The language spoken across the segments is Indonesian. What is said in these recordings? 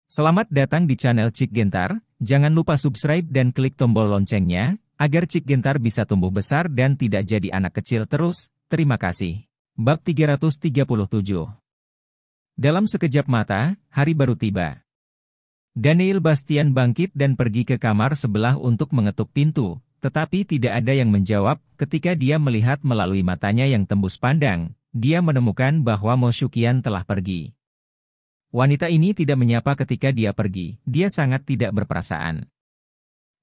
Selamat datang di channel Cik Gentar, jangan lupa subscribe dan klik tombol loncengnya, agar Cik Gentar bisa tumbuh besar dan tidak jadi anak kecil terus, terima kasih. Bab 337. Dalam sekejap mata, hari baru tiba. Daniel Bastian bangkit dan pergi ke kamar sebelah untuk mengetuk pintu, tetapi tidak ada yang menjawab. Ketika dia melihat melalui matanya yang tembus pandang, dia menemukan bahwa Mo Shuqian telah pergi. Wanita ini tidak menyapa ketika dia pergi, dia sangat tidak berperasaan.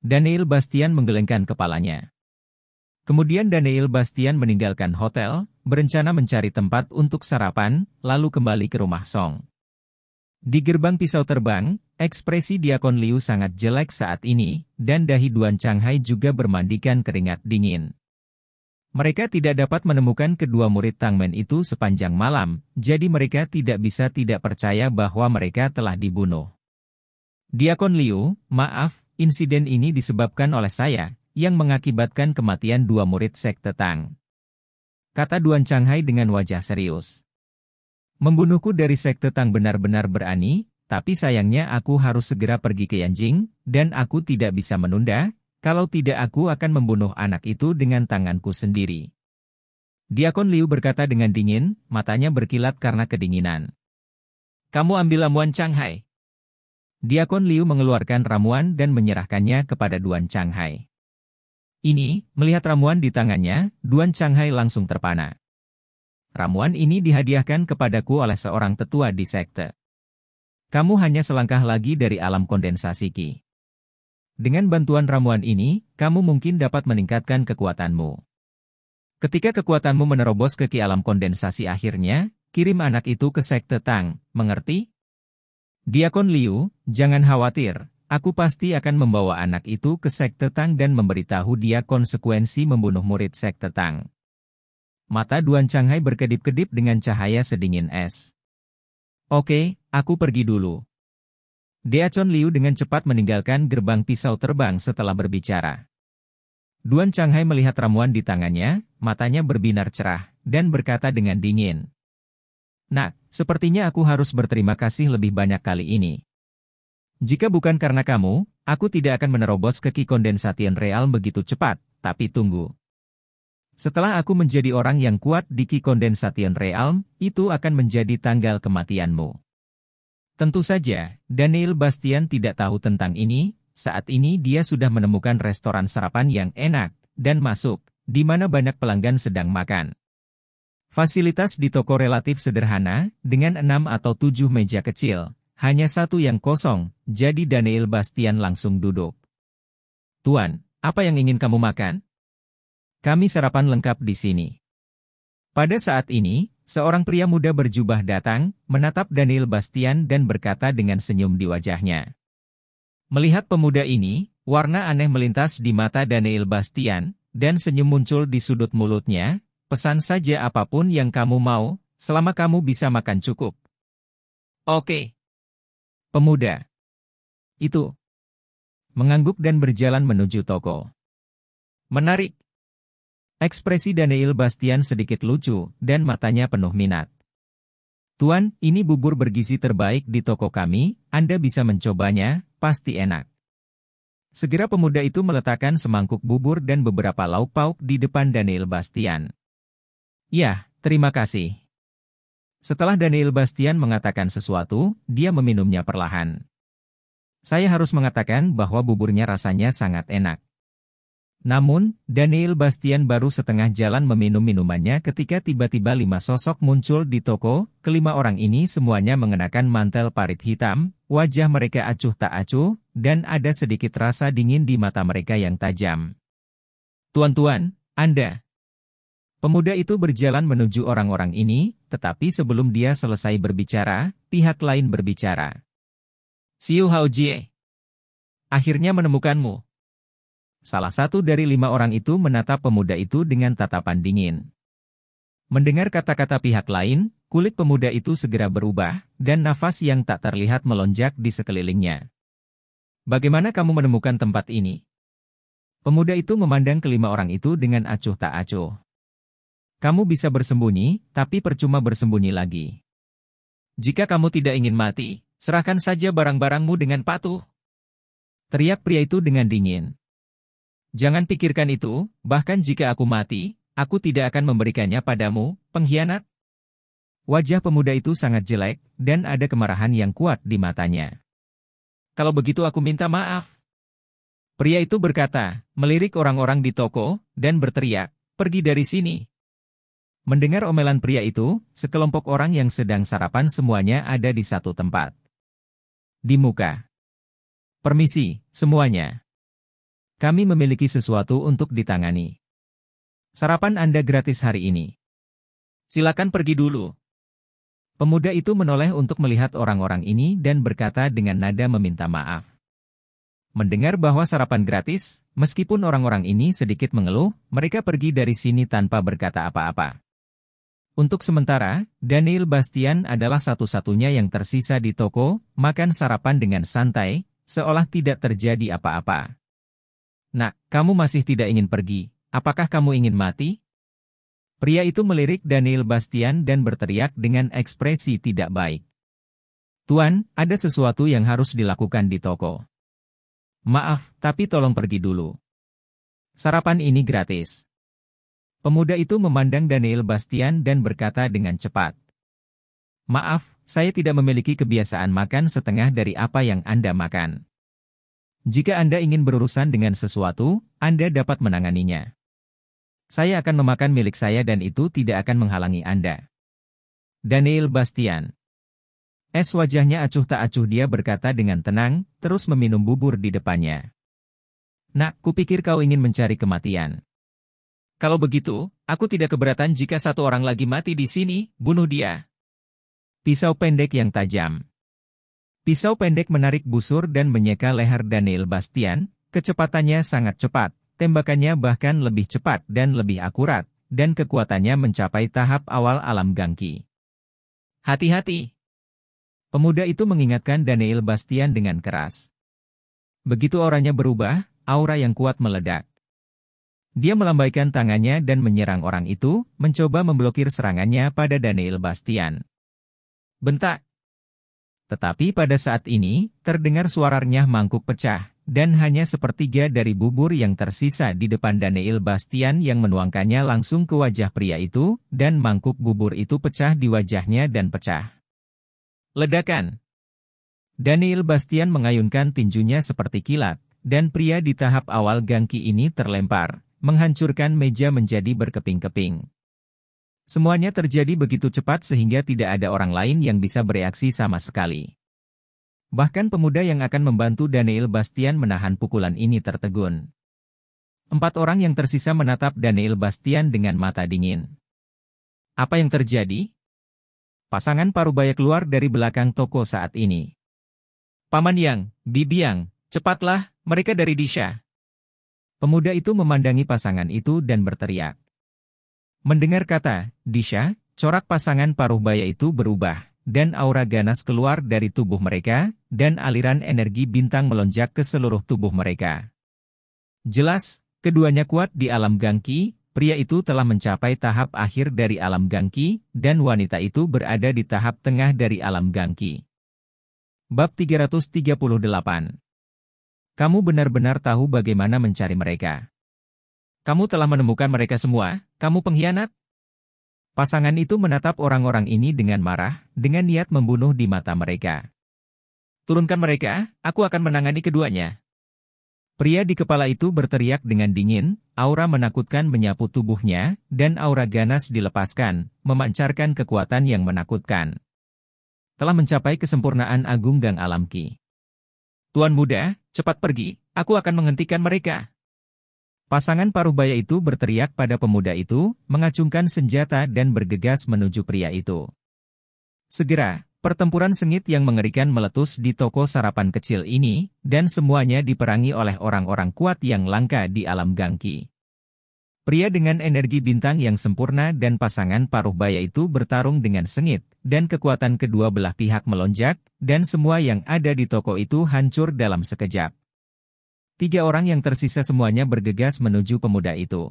Daniel Bastian menggelengkan kepalanya. Kemudian Daniel Bastian meninggalkan hotel, berencana mencari tempat untuk sarapan, lalu kembali ke rumah Song. Di gerbang pisau terbang, ekspresi Diakon Liu sangat jelek saat ini, dan dahi Duan Changhai juga bermandikan keringat dingin. Mereka tidak dapat menemukan kedua murid Tangmen itu sepanjang malam, jadi mereka tidak bisa tidak percaya bahwa mereka telah dibunuh. Diakon Liu, maaf, insiden ini disebabkan oleh saya, yang mengakibatkan kematian dua murid sekte Tang. Kata Duan Changhai dengan wajah serius. Membunuhku dari sekte Tang benar-benar berani, tapi sayangnya aku harus segera pergi ke Yanjing, dan aku tidak bisa menunda. Kalau tidak aku akan membunuh anak itu dengan tanganku sendiri. Diakon Liu berkata dengan dingin, matanya berkilat karena kedinginan. Kamu ambil ramuan Changhai. Diakon Liu mengeluarkan ramuan dan menyerahkannya kepada Duan Changhai. Ini, melihat ramuan di tangannya, Duan Changhai langsung terpana. Ramuan ini dihadiahkan kepadaku oleh seorang tetua di sekte. Kamu hanya selangkah lagi dari alam kondensasi Qi. Dengan bantuan ramuan ini, kamu mungkin dapat meningkatkan kekuatanmu. Ketika kekuatanmu menerobos ke Qi alam kondensasi akhirnya, kirim anak itu ke sekte Tang, mengerti? Diakon Liu, jangan khawatir, aku pasti akan membawa anak itu ke sekte Tang dan memberitahu dia konsekuensi membunuh murid sekte Tang. Mata Duan Changhai berkedip-kedip dengan cahaya sedingin es. Oke, aku pergi dulu. Diakon Liu dengan cepat meninggalkan gerbang pisau terbang setelah berbicara. Duan Changhai melihat ramuan di tangannya, matanya berbinar cerah, dan berkata dengan dingin. Nak, sepertinya aku harus berterima kasih lebih banyak kali ini. Jika bukan karena kamu, aku tidak akan menerobos ke Qi Kondensation Realm begitu cepat, tapi tunggu. Setelah aku menjadi orang yang kuat di Qi Kondensation Realm, itu akan menjadi tanggal kematianmu. Tentu saja, Daniel Bastian tidak tahu tentang ini, saat ini dia sudah menemukan restoran sarapan yang enak, dan masuk, di mana banyak pelanggan sedang makan. Fasilitas di toko relatif sederhana, dengan 6 atau 7 meja kecil, hanya satu yang kosong, jadi Daniel Bastian langsung duduk. Tuan, apa yang ingin kamu makan? Kami sarapan lengkap di sini. Pada saat ini, seorang pria muda berjubah datang, menatap Daniel Bastian dan berkata dengan senyum di wajahnya. Melihat pemuda ini, warna aneh melintas di mata Daniel Bastian, dan senyum muncul di sudut mulutnya, pesan saja apapun yang kamu mau, selama kamu bisa makan cukup. Oke. Pemuda itu mengangguk dan berjalan menuju toko. Menarik. Ekspresi Daniel Bastian sedikit lucu, dan matanya penuh minat. Tuan, ini bubur bergizi terbaik di toko kami, Anda bisa mencobanya, pasti enak. Segera pemuda itu meletakkan semangkuk bubur dan beberapa lauk pauk di depan Daniel Bastian. Ya, terima kasih. Setelah Daniel Bastian mengatakan sesuatu, dia meminumnya perlahan. Saya harus mengatakan bahwa buburnya rasanya sangat enak. Namun, Daniel Bastian baru setengah jalan meminum minumannya ketika tiba-tiba 5 sosok muncul di toko. Kelima orang ini semuanya mengenakan mantel parit hitam, wajah mereka acuh tak acuh, dan ada sedikit rasa dingin di mata mereka yang tajam. Tuan-tuan, Anda. Pemuda itu berjalan menuju orang-orang ini, tetapi sebelum dia selesai berbicara, pihak lain berbicara. Xiu Haojie. Akhirnya menemukanmu. Salah satu dari 5 orang itu menatap pemuda itu dengan tatapan dingin. Mendengar kata-kata pihak lain, kulit pemuda itu segera berubah, dan nafas yang tak terlihat melonjak di sekelilingnya. Bagaimana kamu menemukan tempat ini? Pemuda itu memandang kelima orang itu dengan acuh tak acuh. Kamu bisa bersembunyi, tapi percuma bersembunyi lagi. Jika kamu tidak ingin mati, Serahkan saja barang-barangmu dengan patuh. Teriak pria itu dengan dingin. Jangan pikirkan itu, bahkan jika aku mati, aku tidak akan memberikannya padamu, pengkhianat. Wajah pemuda itu sangat jelek, dan ada kemarahan yang kuat di matanya. Kalau begitu aku minta maaf. Pria itu berkata, melirik orang-orang di toko, dan berteriak, pergi dari sini. Mendengar omelan pria itu, sekelompok orang yang sedang sarapan semuanya ada di satu tempat. Di muka. Permisi, semuanya. Kami memiliki sesuatu untuk ditangani. Sarapan Anda gratis hari ini. Silakan pergi dulu. Pemuda itu menoleh untuk melihat orang-orang ini dan berkata dengan nada meminta maaf. Mendengar bahwa sarapan gratis, meskipun orang-orang ini sedikit mengeluh, mereka pergi dari sini tanpa berkata apa-apa. Untuk sementara, Daniel Bastian adalah satu-satunya yang tersisa di toko, makan sarapan dengan santai, seolah tidak terjadi apa-apa. Nak, kamu masih tidak ingin pergi, apakah kamu ingin mati? Pria itu melirik Daniel Bastian dan berteriak dengan ekspresi tidak baik. Tuan, ada sesuatu yang harus dilakukan di toko. Maaf, tapi tolong pergi dulu. Sarapan ini gratis. Pemuda itu memandang Daniel Bastian dan berkata dengan cepat. Maaf, saya tidak memiliki kebiasaan makan setengah dari apa yang Anda makan. Jika Anda ingin berurusan dengan sesuatu, Anda dapat menanganinya. Saya akan memakan milik saya dan itu tidak akan menghalangi Anda. Daniel Bastian. Wajahnya acuh tak acuh dia berkata dengan tenang, terus meminum bubur di depannya. Nak, kupikir kau ingin mencari kematian. Kalau begitu, aku tidak keberatan jika satu orang lagi mati di sini, bunuh dia. Pisau pendek yang tajam. Pisau pendek menarik busur dan menyeka leher Daniel Bastian, kecepatannya sangat cepat, tembakannya bahkan lebih cepat dan lebih akurat, dan kekuatannya mencapai tahap awal alam gangki. Hati-hati! Pemuda itu mengingatkan Daniel Bastian dengan keras. Begitu auranya berubah, aura yang kuat meledak. Dia melambaikan tangannya dan menyerang orang itu, mencoba memblokir serangannya pada Daniel Bastian. Bentak! Tetapi pada saat ini, terdengar suara renyah mangkuk pecah, dan hanya sepertiga dari bubur yang tersisa di depan Daniel Bastian yang menuangkannya langsung ke wajah pria itu, dan mangkuk bubur itu pecah di wajahnya dan pecah. Ledakan. Daniel Bastian mengayunkan tinjunya seperti kilat, dan pria di tahap awal gangki ini terlempar, menghancurkan meja menjadi berkeping-keping. Semuanya terjadi begitu cepat sehingga tidak ada orang lain yang bisa bereaksi sama sekali. Bahkan pemuda yang akan membantu Daniel Bastian menahan pukulan ini tertegun. 4 orang yang tersisa menatap Daniel Bastian dengan mata dingin. Apa yang terjadi? Pasangan Parubaya keluar dari belakang toko saat ini. Paman Yang, Bibi Yang, cepatlah, mereka dari Disha. Pemuda itu memandangi pasangan itu dan berteriak. Mendengar kata Disha, corak pasangan Parubaya itu berubah, dan aura ganas keluar dari tubuh mereka, dan aliran energi bintang melonjak ke seluruh tubuh mereka. Jelas, keduanya kuat di alam gangki. Pria itu telah mencapai tahap akhir dari alam gangki, dan wanita itu berada di tahap tengah dari alam gangki. Bab 338. Kamu benar-benar tahu bagaimana mencari mereka. Kamu telah menemukan mereka semua, kamu pengkhianat? Pasangan itu menatap orang-orang ini dengan marah, dengan niat membunuh di mata mereka. Turunkan mereka, aku akan menangani keduanya. Pria di kepala itu berteriak dengan dingin, aura menakutkan menyapu tubuhnya, dan aura ganas dilepaskan, memancarkan kekuatan yang menakutkan. Telah mencapai kesempurnaan agung gang alam ki. Tuan muda, cepat pergi, aku akan menghentikan mereka. Pasangan Parubaya itu berteriak pada pemuda itu, mengacungkan senjata dan bergegas menuju pria itu. Segera, pertempuran sengit yang mengerikan meletus di toko sarapan kecil ini, dan semuanya diperangi oleh orang-orang kuat yang langka di alam gangki. Pria dengan energi bintang yang sempurna dan pasangan Parubaya itu bertarung dengan sengit, dan kekuatan kedua belah pihak melonjak, dan semua yang ada di toko itu hancur dalam sekejap. 3 orang yang tersisa semuanya bergegas menuju pemuda itu.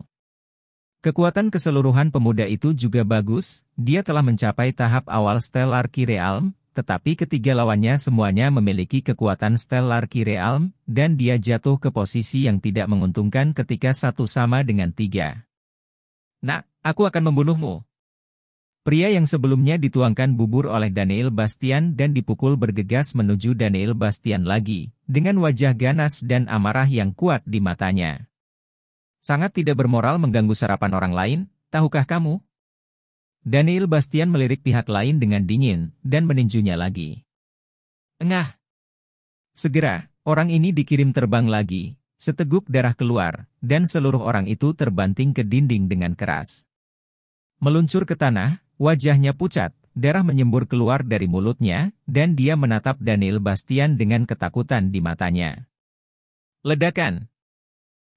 Kekuatan keseluruhan pemuda itu juga bagus, dia telah mencapai tahap awal Stellar Ki Realm, tetapi ketiga lawannya semuanya memiliki kekuatan stellar Ki Realm, dan dia jatuh ke posisi yang tidak menguntungkan ketika satu sama dengan 3. Nak, aku akan membunuhmu. Pria yang sebelumnya dituangkan bubur oleh Daniel Bastian dan dipukul bergegas menuju Daniel Bastian lagi, dengan wajah ganas dan amarah yang kuat di matanya. Sangat tidak bermoral mengganggu sarapan orang lain, tahukah kamu? Daniel Bastian melirik pihak lain dengan dingin, dan meninjunya lagi. Engah! Segera, orang ini dikirim terbang lagi, seteguk darah keluar, dan seluruh orang itu terbanting ke dinding dengan keras. Meluncur ke tanah, wajahnya pucat, darah menyembur keluar dari mulutnya, dan dia menatap Daniel Bastian dengan ketakutan di matanya. Ledakan!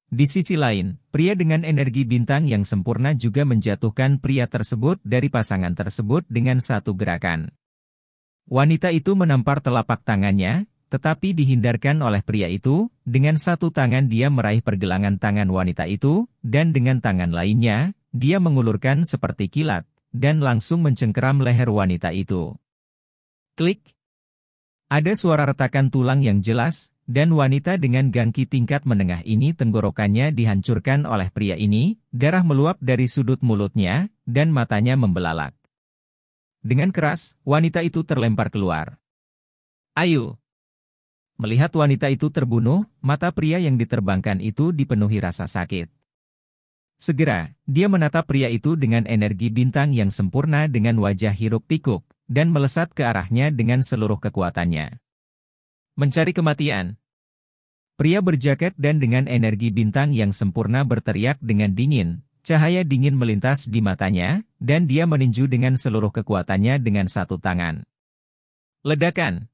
Di sisi lain, pria dengan energi bintang yang sempurna juga menjatuhkan pria tersebut dari pasangan tersebut dengan satu gerakan. Wanita itu menampar telapak tangannya, tetapi dihindarkan oleh pria itu, dengan satu tangan dia meraih pergelangan tangan wanita itu, dan dengan tangan lainnya, dia mengulurkan seperti kilat, dan langsung mencengkeram leher wanita itu. Klik! Ada suara retakan tulang yang jelas, dan wanita dengan gangki tingkat menengah ini tenggorokannya dihancurkan oleh pria ini, darah meluap dari sudut mulutnya, dan matanya membelalak. Dengan keras, wanita itu terlempar keluar. Ayo! Melihat wanita itu terbunuh, mata pria yang diterbangkan itu dipenuhi rasa sakit. Segera, dia menatap pria itu dengan energi bintang yang sempurna dengan wajah hiruk-pikuk, dan melesat ke arahnya dengan seluruh kekuatannya. Mencari kematian. Pria berjaket dan dengan energi bintang yang sempurna berteriak dengan dingin, cahaya dingin melintas di matanya, dan dia meninju dengan seluruh kekuatannya dengan satu tangan. Ledakan.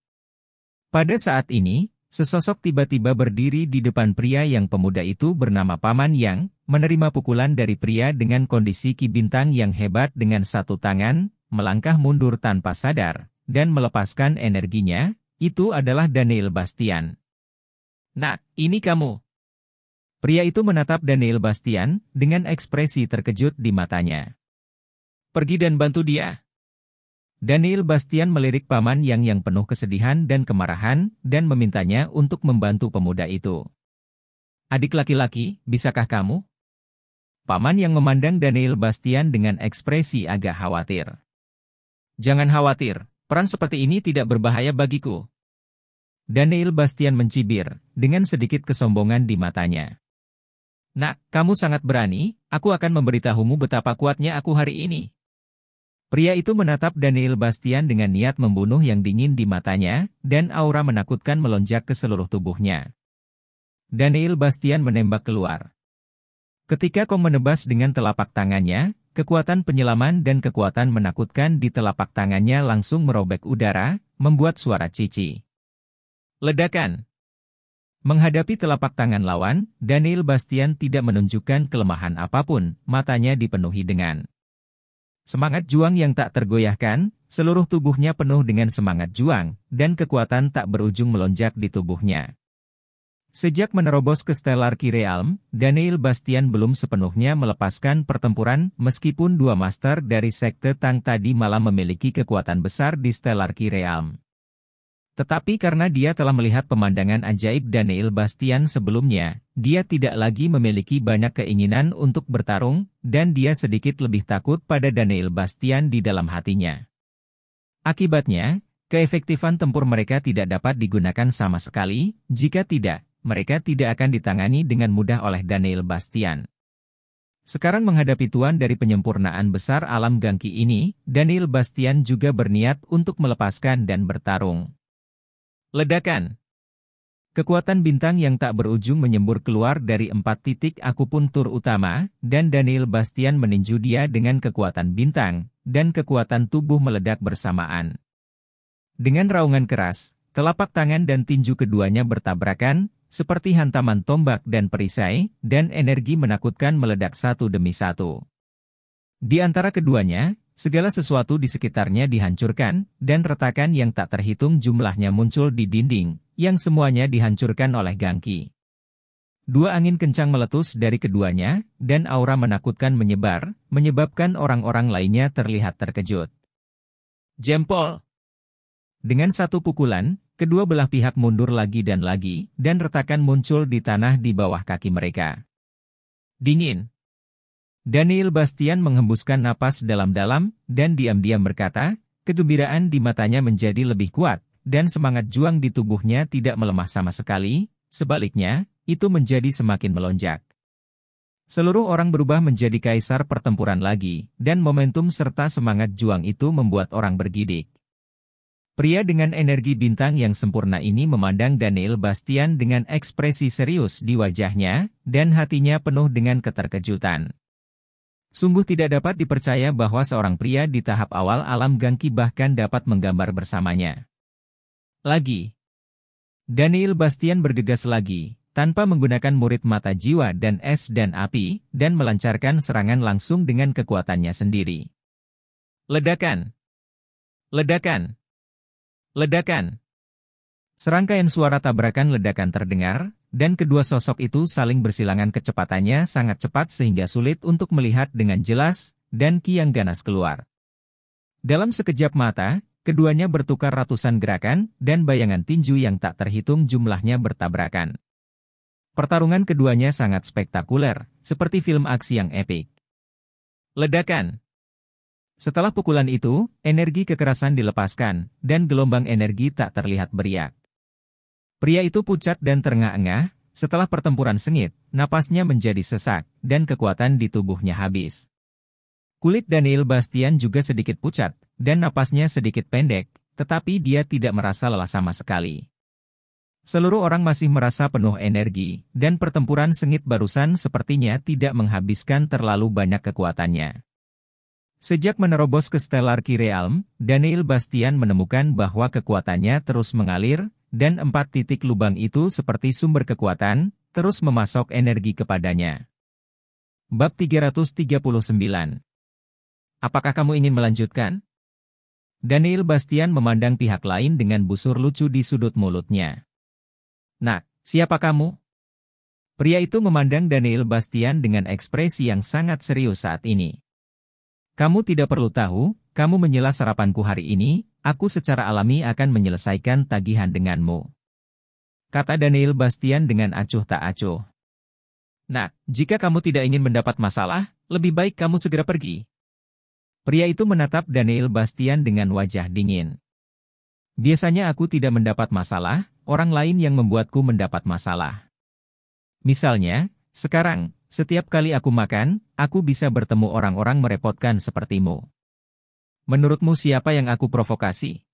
Pada saat ini, sesosok tiba-tiba berdiri di depan pria yang pemuda itu bernama Paman Yang, menerima pukulan dari pria dengan kondisi ki bintang yang hebat dengan satu tangan, melangkah mundur tanpa sadar, dan melepaskan energinya, itu adalah Daniel Bastian. Nak, ini kamu. Pria itu menatap Daniel Bastian, dengan ekspresi terkejut di matanya. Pergi dan bantu dia. Daniel Bastian melirik Paman yang penuh kesedihan dan kemarahan, dan memintanya untuk membantu pemuda itu. Adik laki-laki, bisakah kamu? Paman yang memandang Daniel Bastian dengan ekspresi agak khawatir. Jangan khawatir, peran seperti ini tidak berbahaya bagiku. Daniel Bastian mencibir, dengan sedikit kesombongan di matanya. Nak, kamu sangat berani, aku akan memberitahumu betapa kuatnya aku hari ini. Pria itu menatap Daniel Bastian dengan niat membunuh yang dingin di matanya, dan aura menakutkan melonjak ke seluruh tubuhnya. Daniel Bastian menembak keluar. Ketika kau menebas dengan telapak tangannya, kekuatan penyelaman dan kekuatan menakutkan di telapak tangannya langsung merobek udara, membuat suara cici. Ledakan. Menghadapi telapak tangan lawan, Daniel Bastian tidak menunjukkan kelemahan apapun, matanya dipenuhi dengan semangat juang yang tak tergoyahkan, seluruh tubuhnya penuh dengan semangat juang, dan kekuatan tak berujung melonjak di tubuhnya. Sejak menerobos ke Stellar Ki Realm, Daniel Bastian belum sepenuhnya melepaskan pertempuran meskipun dua master dari Sekte Tang tadi malah memiliki kekuatan besar di Stellar Ki Realm. Tetapi karena dia telah melihat pemandangan ajaib Daniel Bastian sebelumnya, dia tidak lagi memiliki banyak keinginan untuk bertarung, dan dia sedikit lebih takut pada Daniel Bastian di dalam hatinya. Akibatnya, keefektifan tempur mereka tidak dapat digunakan sama sekali, jika tidak, mereka tidak akan ditangani dengan mudah oleh Daniel Bastian. Sekarang menghadapi tuan dari penyempurnaan besar alam gangki ini, Daniel Bastian juga berniat untuk melepaskan dan bertarung. Ledakan. Kekuatan bintang yang tak berujung menyembur keluar dari 4 titik akupuntur utama, dan Daniel Bastian meninju dia dengan kekuatan bintang, dan kekuatan tubuh meledak bersamaan. Dengan raungan keras, telapak tangan dan tinju keduanya bertabrakan, seperti hantaman tombak dan perisai, dan energi menakutkan meledak satu demi satu. Di antara keduanya, segala sesuatu di sekitarnya dihancurkan, dan retakan yang tak terhitung jumlahnya muncul di dinding, yang semuanya dihancurkan oleh gangki. Dua angin kencang meletus dari keduanya, dan aura menakutkan menyebar, menyebabkan orang-orang lainnya terlihat terkejut. Jempol! Dengan satu pukulan, kedua belah pihak mundur lagi, dan retakan muncul di tanah di bawah kaki mereka. Dingin. Daniel Bastian menghembuskan napas dalam-dalam, dan diam-diam berkata, kegembiraan di matanya menjadi lebih kuat, dan semangat juang di tubuhnya tidak melemah sama sekali, sebaliknya, itu menjadi semakin melonjak. Seluruh orang berubah menjadi kaisar pertempuran lagi, dan momentum serta semangat juang itu membuat orang bergidik. Pria dengan energi bintang yang sempurna ini memandang Daniel Bastian dengan ekspresi serius di wajahnya, dan hatinya penuh dengan keterkejutan. Sungguh tidak dapat dipercaya bahwa seorang pria di tahap awal alam gangki bahkan dapat menggambar bersamanya. Lagi. Daniel Bastian bergegas lagi, tanpa menggunakan murid mata jiwa dan es dan api, dan melancarkan serangan langsung dengan kekuatannya sendiri. Ledakan! Ledakan! Ledakan! Serangkaian suara tabrakan ledakan terdengar, dan kedua sosok itu saling bersilangan kecepatannya sangat cepat sehingga sulit untuk melihat dengan jelas, dan Ki yang ganas keluar. Dalam sekejap mata, keduanya bertukar ratusan gerakan, dan bayangan tinju yang tak terhitung jumlahnya bertabrakan. Pertarungan keduanya sangat spektakuler, seperti film aksi yang epik. Ledakan! Setelah pukulan itu, energi kekerasan dilepaskan, dan gelombang energi tak terlihat beriak. Pria itu pucat dan terengah-engah, setelah pertempuran sengit, napasnya menjadi sesak, dan kekuatan di tubuhnya habis. Kulit Daniel Bastian juga sedikit pucat, dan napasnya sedikit pendek, tetapi dia tidak merasa lelah sama sekali. Seluruh orang masih merasa penuh energi, dan pertempuran sengit barusan sepertinya tidak menghabiskan terlalu banyak kekuatannya. Sejak menerobos ke Stellar Ki Realm, Daniel Bastian menemukan bahwa kekuatannya terus mengalir, dan 4 titik lubang itu seperti sumber kekuatan, terus memasok energi kepadanya. Bab 339. Apakah kamu ingin melanjutkan? Daniel Bastian memandang pihak lain dengan busur lucu di sudut mulutnya. Nak, siapa kamu? Pria itu memandang Daniel Bastian dengan ekspresi yang sangat serius saat ini. Kamu tidak perlu tahu, kamu menyela sarapanku hari ini, aku secara alami akan menyelesaikan tagihan denganmu. Kata Daniel Bastian dengan acuh tak acuh. Nah, jika kamu tidak ingin mendapat masalah, lebih baik kamu segera pergi. Pria itu menatap Daniel Bastian dengan wajah dingin. Biasanya aku tidak mendapat masalah, orang lain yang membuatku mendapat masalah. Misalnya, sekarang, setiap kali aku makan, aku bisa bertemu orang-orang merepotkan sepertimu. Menurutmu siapa yang aku provokasi?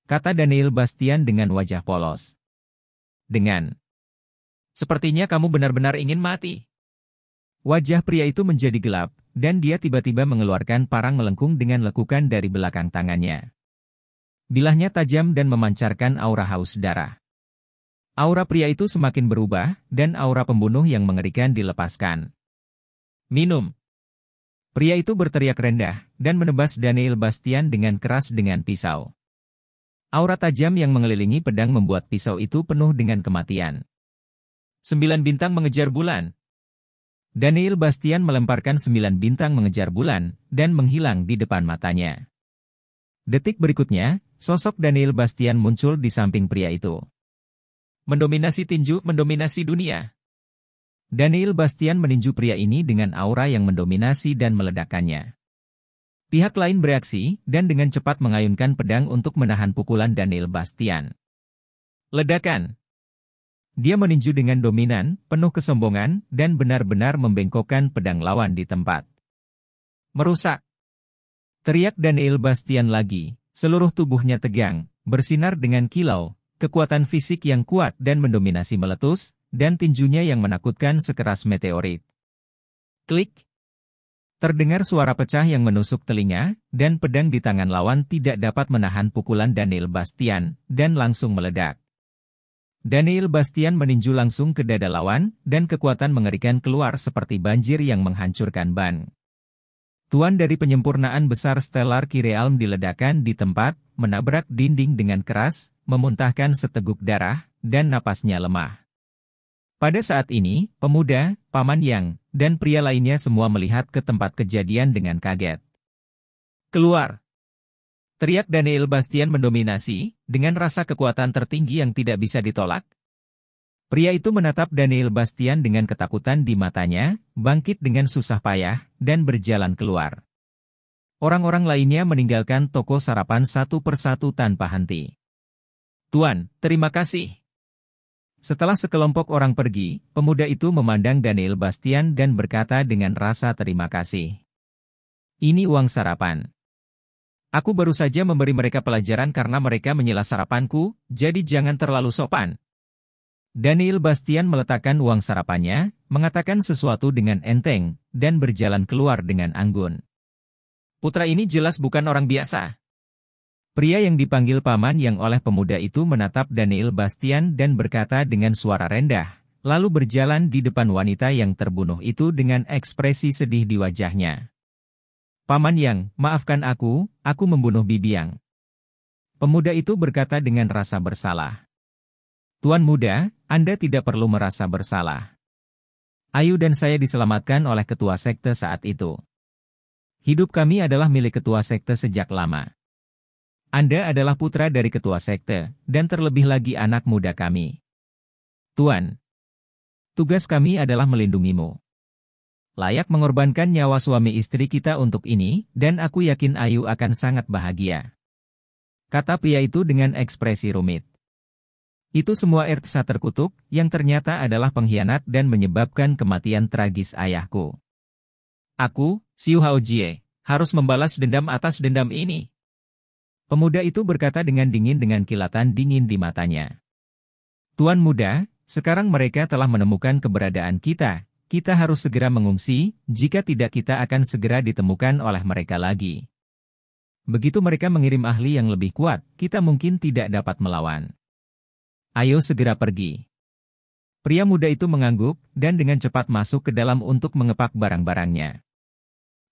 Kata Daniel Bastian dengan wajah polos. Sepertinya kamu benar-benar ingin mati. Wajah pria itu menjadi gelap, dan dia tiba-tiba mengeluarkan parang melengkung dengan lekukan dari belakang tangannya. Bilahnya tajam dan memancarkan aura haus darah. Aura pria itu semakin berubah, dan aura pembunuh yang mengerikan dilepaskan. Minum. Pria itu berteriak rendah, dan menebas Daniel Bastian dengan keras dengan pisau. Aura tajam yang mengelilingi pedang membuat pisau itu penuh dengan kematian. 9 bintang mengejar bulan. Daniel Bastian melemparkan 9 bintang mengejar bulan, dan menghilang di depan matanya. Detik berikutnya, sosok Daniel Bastian muncul di samping pria itu. Mendominasi tinju, mendominasi dunia. Daniel Bastian meninju pria ini dengan aura yang mendominasi dan meledakkannya. Pihak lain bereaksi, dan dengan cepat mengayunkan pedang untuk menahan pukulan Daniel Bastian. Ledakan. Dia meninju dengan dominan, penuh kesombongan, dan benar-benar membengkokkan pedang lawan di tempat. Merusak. Teriak Daniel Bastian lagi, seluruh tubuhnya tegang, bersinar dengan kilau. Kekuatan fisik yang kuat dan mendominasi meletus, dan tinjunya yang menakutkan sekeras meteorit. Klik. Terdengar suara pecah yang menusuk telinga, dan pedang di tangan lawan tidak dapat menahan pukulan Daniel Bastian, dan langsung meledak. Daniel Bastian meninju langsung ke dada lawan, dan kekuatan mengerikan keluar seperti banjir yang menghancurkan ban. Tuan dari penyempurnaan besar Stellar Ki Realm diledakkan di tempat, menabrak dinding dengan keras, memuntahkan seteguk darah, dan napasnya lemah. Pada saat ini, pemuda, Paman Yang, dan pria lainnya semua melihat ke tempat kejadian dengan kaget. Keluar! Teriak Daniel Bastian mendominasi, dengan rasa kekuatan tertinggi yang tidak bisa ditolak. Pria itu menatap Daniel Bastian dengan ketakutan di matanya, bangkit dengan susah payah, dan berjalan keluar. Orang-orang lainnya meninggalkan toko sarapan satu persatu tanpa henti. "Tuan, terima kasih." Setelah sekelompok orang pergi, pemuda itu memandang Daniel Bastian dan berkata dengan rasa terima kasih. "Ini uang sarapan. Aku baru saja memberi mereka pelajaran karena mereka menyela sarapanku, jadi jangan terlalu sopan." Daniel Bastian meletakkan uang sarapannya, mengatakan sesuatu dengan enteng, dan berjalan keluar dengan anggun. "Putra ini jelas bukan orang biasa." Pria yang dipanggil paman yang oleh pemuda itu menatap Daniel Bastian dan berkata dengan suara rendah, lalu berjalan di depan wanita yang terbunuh itu dengan ekspresi sedih di wajahnya. "Paman Yang, maafkan aku membunuh Bibiang." Pemuda itu berkata dengan rasa bersalah. "Tuan muda, Anda tidak perlu merasa bersalah. Ayu dan saya diselamatkan oleh ketua sekte saat itu. Hidup kami adalah milik ketua sekte sejak lama. Anda adalah putra dari ketua sekte, dan terlebih lagi anak muda kami. Tuan, tugas kami adalah melindungimu. Layak mengorbankan nyawa suami istri kita untuk ini, dan aku yakin Ayu akan sangat bahagia," kata pria itu dengan ekspresi rumit. "Itu semua Ertsa terkutuk, yang ternyata adalah pengkhianat dan menyebabkan kematian tragis ayahku. Aku, Xiu Haojie, harus membalas dendam atas dendam ini." Pemuda itu berkata dengan dingin dengan kilatan dingin di matanya. "Tuan muda, sekarang mereka telah menemukan keberadaan kita. Kita harus segera mengungsi, jika tidak kita akan segera ditemukan oleh mereka lagi. Begitu mereka mengirim ahli yang lebih kuat, kita mungkin tidak dapat melawan. Ayo segera pergi." Pria muda itu mengangguk, dan dengan cepat masuk ke dalam untuk mengepak barang-barangnya.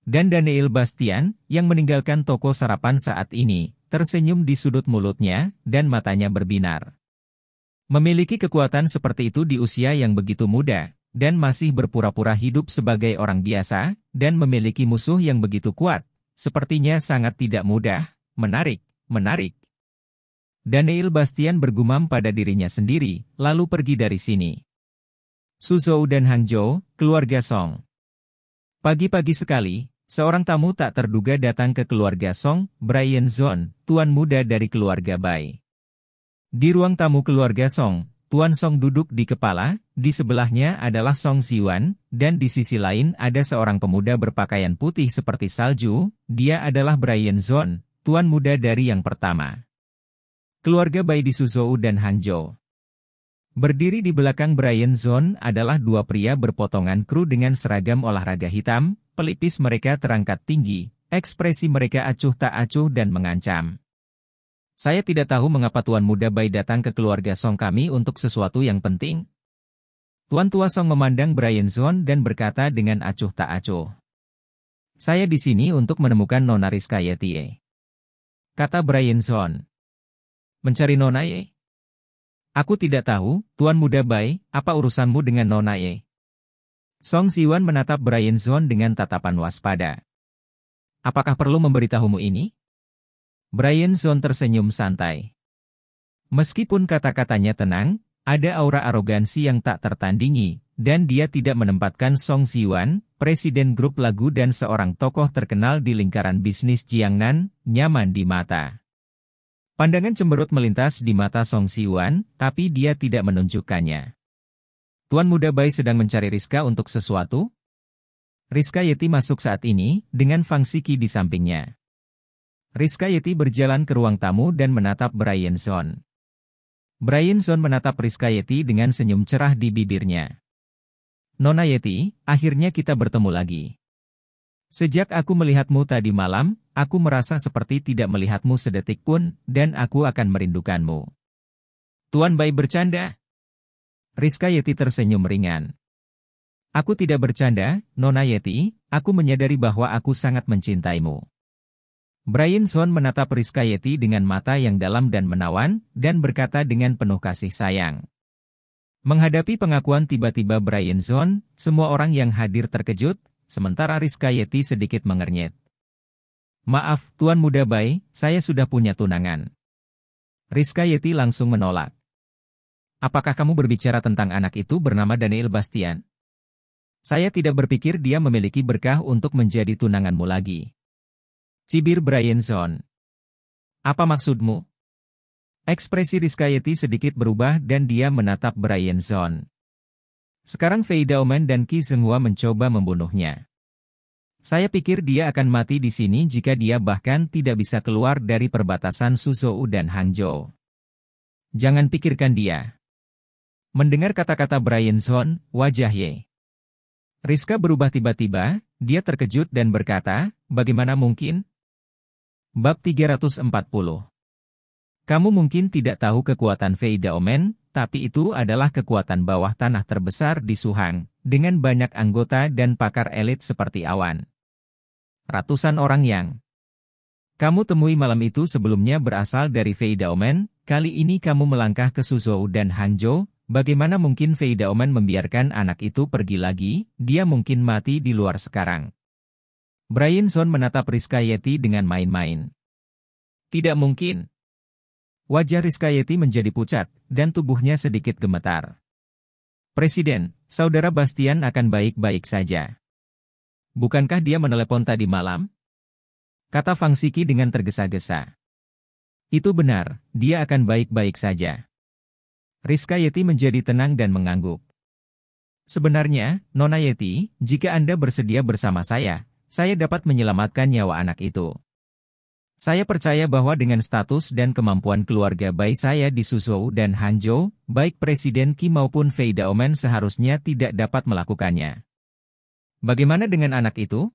Dan Daniel Bastian, yang meninggalkan toko sarapan saat ini, tersenyum di sudut mulutnya, dan matanya berbinar. Memiliki kekuatan seperti itu di usia yang begitu muda, dan masih berpura-pura hidup sebagai orang biasa, dan memiliki musuh yang begitu kuat, sepertinya sangat tidak mudah. Menarik. Daniel Bastian bergumam pada dirinya sendiri, lalu pergi dari sini. Suzhou dan Hangzhou, keluarga Song. Pagi-pagi sekali, seorang tamu tak terduga datang ke keluarga Song, Brian Zhon, tuan muda dari keluarga Bai. Di ruang tamu keluarga Song, Tuan Song duduk di kepala, di sebelahnya adalah Song Ziwan, dan di sisi lain ada seorang pemuda berpakaian putih seperti salju, dia adalah Brian Zhon, tuan muda dari yang pertama. Keluarga Bai di Suzhou dan Hangzhou. Berdiri di belakang Brian Zhon adalah dua pria berpotongan kru dengan seragam olahraga hitam, pelipis mereka terangkat tinggi, ekspresi mereka acuh tak acuh dan mengancam. "Saya tidak tahu mengapa Tuan Muda Bai datang ke keluarga Song kami untuk sesuatu yang penting." Tuan Tua Song memandang Brian Zhon dan berkata dengan acuh tak acuh. "Saya di sini untuk menemukan Nona Rizka Yetie," kata Brian Zhon. "Mencari Nona Ye? Aku tidak tahu, Tuan Muda Bai, apa urusanmu dengan Nona Ye?" Song Ziwan menatap Brian Zhon dengan tatapan waspada. "Apakah perlu memberitahumu ini?" Brian Zhon tersenyum santai. Meskipun kata-katanya tenang, ada aura arogansi yang tak tertandingi, dan dia tidak menempatkan Song Ziwan, presiden grup lagu dan seorang tokoh terkenal di lingkaran bisnis Jiangnan, nyaman di mata. Pandangan cemberut melintas di mata Song Ziwan, tapi dia tidak menunjukkannya. "Tuan Muda Bai sedang mencari Rizka untuk sesuatu?" Rizka Yeti masuk saat ini, dengan Fang Siki di sampingnya. Rizka Yeti berjalan ke ruang tamu dan menatap Brian Zhon. Brian Zhon menatap Rizka Yeti dengan senyum cerah di bibirnya. "Nona Yeti, akhirnya kita bertemu lagi. Sejak aku melihatmu tadi malam, aku merasa seperti tidak melihatmu sedetik pun, dan aku akan merindukanmu." "Tuan Bai bercanda?" Rizka Yeti tersenyum ringan. "Aku tidak bercanda, Nona Yeti, aku menyadari bahwa aku sangat mencintaimu." Brian Zhon menatap Rizka Yeti dengan mata yang dalam dan menawan, dan berkata dengan penuh kasih sayang. Menghadapi pengakuan tiba-tiba Brian Zhon, semua orang yang hadir terkejut, sementara Rizka Yeti sedikit mengernyit. Maaf, Tuan Muda Bai, saya sudah punya tunangan. Rizka Yeti langsung menolak. Apakah kamu berbicara tentang anak itu bernama Daniel Bastian? Saya tidak berpikir dia memiliki berkah untuk menjadi tunanganmu lagi. Cibir Brian Zon. Apa maksudmu? Ekspresi Rizka Yeti sedikit berubah dan dia menatap Brian Zon. Sekarang Fei Daomen dan Qi Zhenghua mencoba membunuhnya. Saya pikir dia akan mati di sini jika dia bahkan tidak bisa keluar dari perbatasan Suzhou dan Hangzhou. Jangan pikirkan dia. Mendengar kata-kata Brian Zon, wajah Ye Rizka berubah tiba-tiba, dia terkejut dan berkata, bagaimana mungkin? Bab 340. Kamu mungkin tidak tahu kekuatan Fei Daomen, tapi itu adalah kekuatan bawah tanah terbesar di Suhang, dengan banyak anggota dan pakar elit seperti Awan. Ratusan orang yang kamu temui malam itu sebelumnya berasal dari Fei Daomen, kali ini kamu melangkah ke Suzhou dan Hangzhou, bagaimana mungkin Fei Daomen membiarkan anak itu pergi lagi, dia mungkin mati di luar sekarang. Brian Zon menatap Rizka Yeti dengan main-main. Tidak mungkin. Wajah Rizka Yeti menjadi pucat, dan tubuhnya sedikit gemetar. Presiden, Saudara Bastian akan baik-baik saja. Bukankah dia menelepon tadi malam? Kata Fang Xiki dengan tergesa-gesa. Itu benar, dia akan baik-baik saja. Rizka Yeti menjadi tenang dan mengangguk. Sebenarnya, Nona Yeti, jika Anda bersedia bersama saya dapat menyelamatkan nyawa anak itu. Saya percaya bahwa dengan status dan kemampuan keluarga Bai saya di Suzhou dan Hangzhou, baik Presiden Qi maupun Fei Daomen seharusnya tidak dapat melakukannya. Bagaimana dengan anak itu?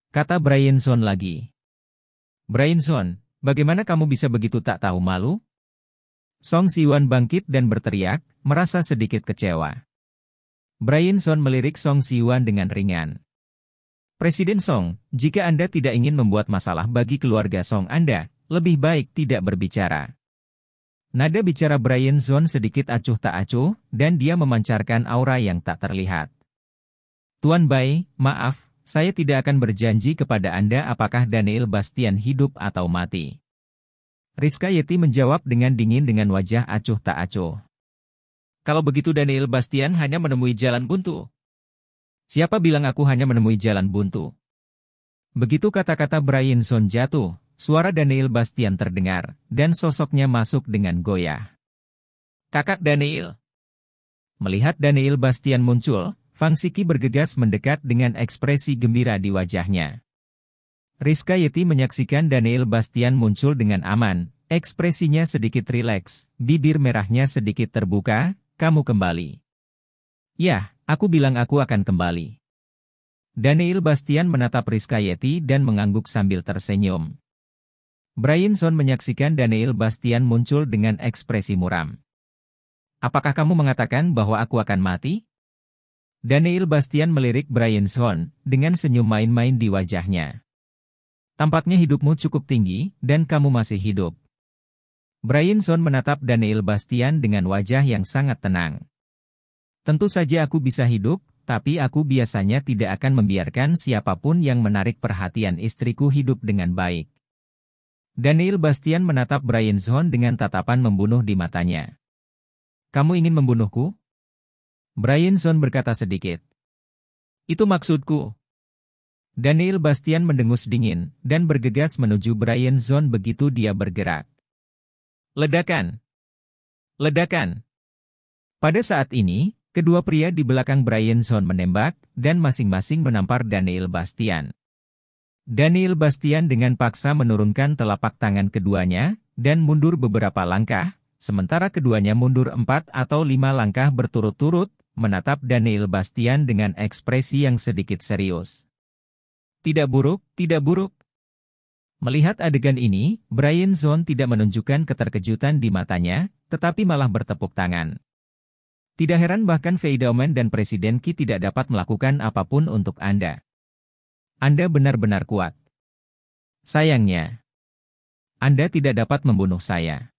Kata Brian Zon lagi. Brian Zon, bagaimana kamu bisa begitu tak tahu malu? Song Siwan bangkit dan berteriak, merasa sedikit kecewa. Brian Zon melirik Song Siwan dengan ringan. Presiden Song, jika Anda tidak ingin membuat masalah bagi keluarga Song Anda, lebih baik tidak berbicara. Nada bicara Brian Zon sedikit acuh tak acuh, dan dia memancarkan aura yang tak terlihat. Tuan Bai, maaf, saya tidak akan berjanji kepada Anda apakah Daniel Bastian hidup atau mati. Rizka Yeti menjawab dengan dingin dengan wajah acuh tak acuh. Kalau begitu Daniel Bastian hanya menemui jalan buntu. Siapa bilang aku hanya menemui jalan buntu? Begitu kata-kata Brian Zon jatuh, suara Daniel Bastian terdengar, dan sosoknya masuk dengan goyah. Kakak Daniel. Melihat Daniel Bastian muncul, Fang Xiki bergegas mendekat dengan ekspresi gembira di wajahnya. Rizka Yeti menyaksikan Daniel Bastian muncul dengan aman, ekspresinya sedikit rileks, bibir merahnya sedikit terbuka, kamu kembali. Ya, aku bilang aku akan kembali. Daniel Bastian menatap Rizka Yeti dan mengangguk sambil tersenyum. Brian Zon menyaksikan Daniel Bastian muncul dengan ekspresi muram. Apakah kamu mengatakan bahwa aku akan mati? Daniel Bastian melirik Brian Zon dengan senyum main-main di wajahnya. Tampaknya hidupmu cukup tinggi, dan kamu masih hidup. Brian Zon menatap Daniel Bastian dengan wajah yang sangat tenang. Tentu saja aku bisa hidup, tapi aku biasanya tidak akan membiarkan siapapun yang menarik perhatian istriku hidup dengan baik. Daniel Bastian menatap Brian Zon dengan tatapan membunuh di matanya. Kamu ingin membunuhku? Brian Zon berkata sedikit. Itu maksudku. Daniel Bastian mendengus dingin, dan bergegas menuju Brian Zon begitu dia bergerak. Ledakan! Ledakan! Pada saat ini, kedua pria di belakang Brian Zon menembak, dan masing-masing menampar Daniel Bastian. Daniel Bastian dengan paksa menurunkan telapak tangan keduanya, dan mundur beberapa langkah, sementara keduanya mundur 4 atau 5 langkah berturut-turut, menatap Daniel Bastian dengan ekspresi yang sedikit serius. Tidak buruk, tidak buruk. Melihat adegan ini, Brian Zon tidak menunjukkan keterkejutan di matanya, tetapi malah bertepuk tangan. Tidak heran bahkan Fei Daomen dan Presiden Qi tidak dapat melakukan apapun untuk Anda. Anda benar-benar kuat. Sayangnya, Anda tidak dapat membunuh saya.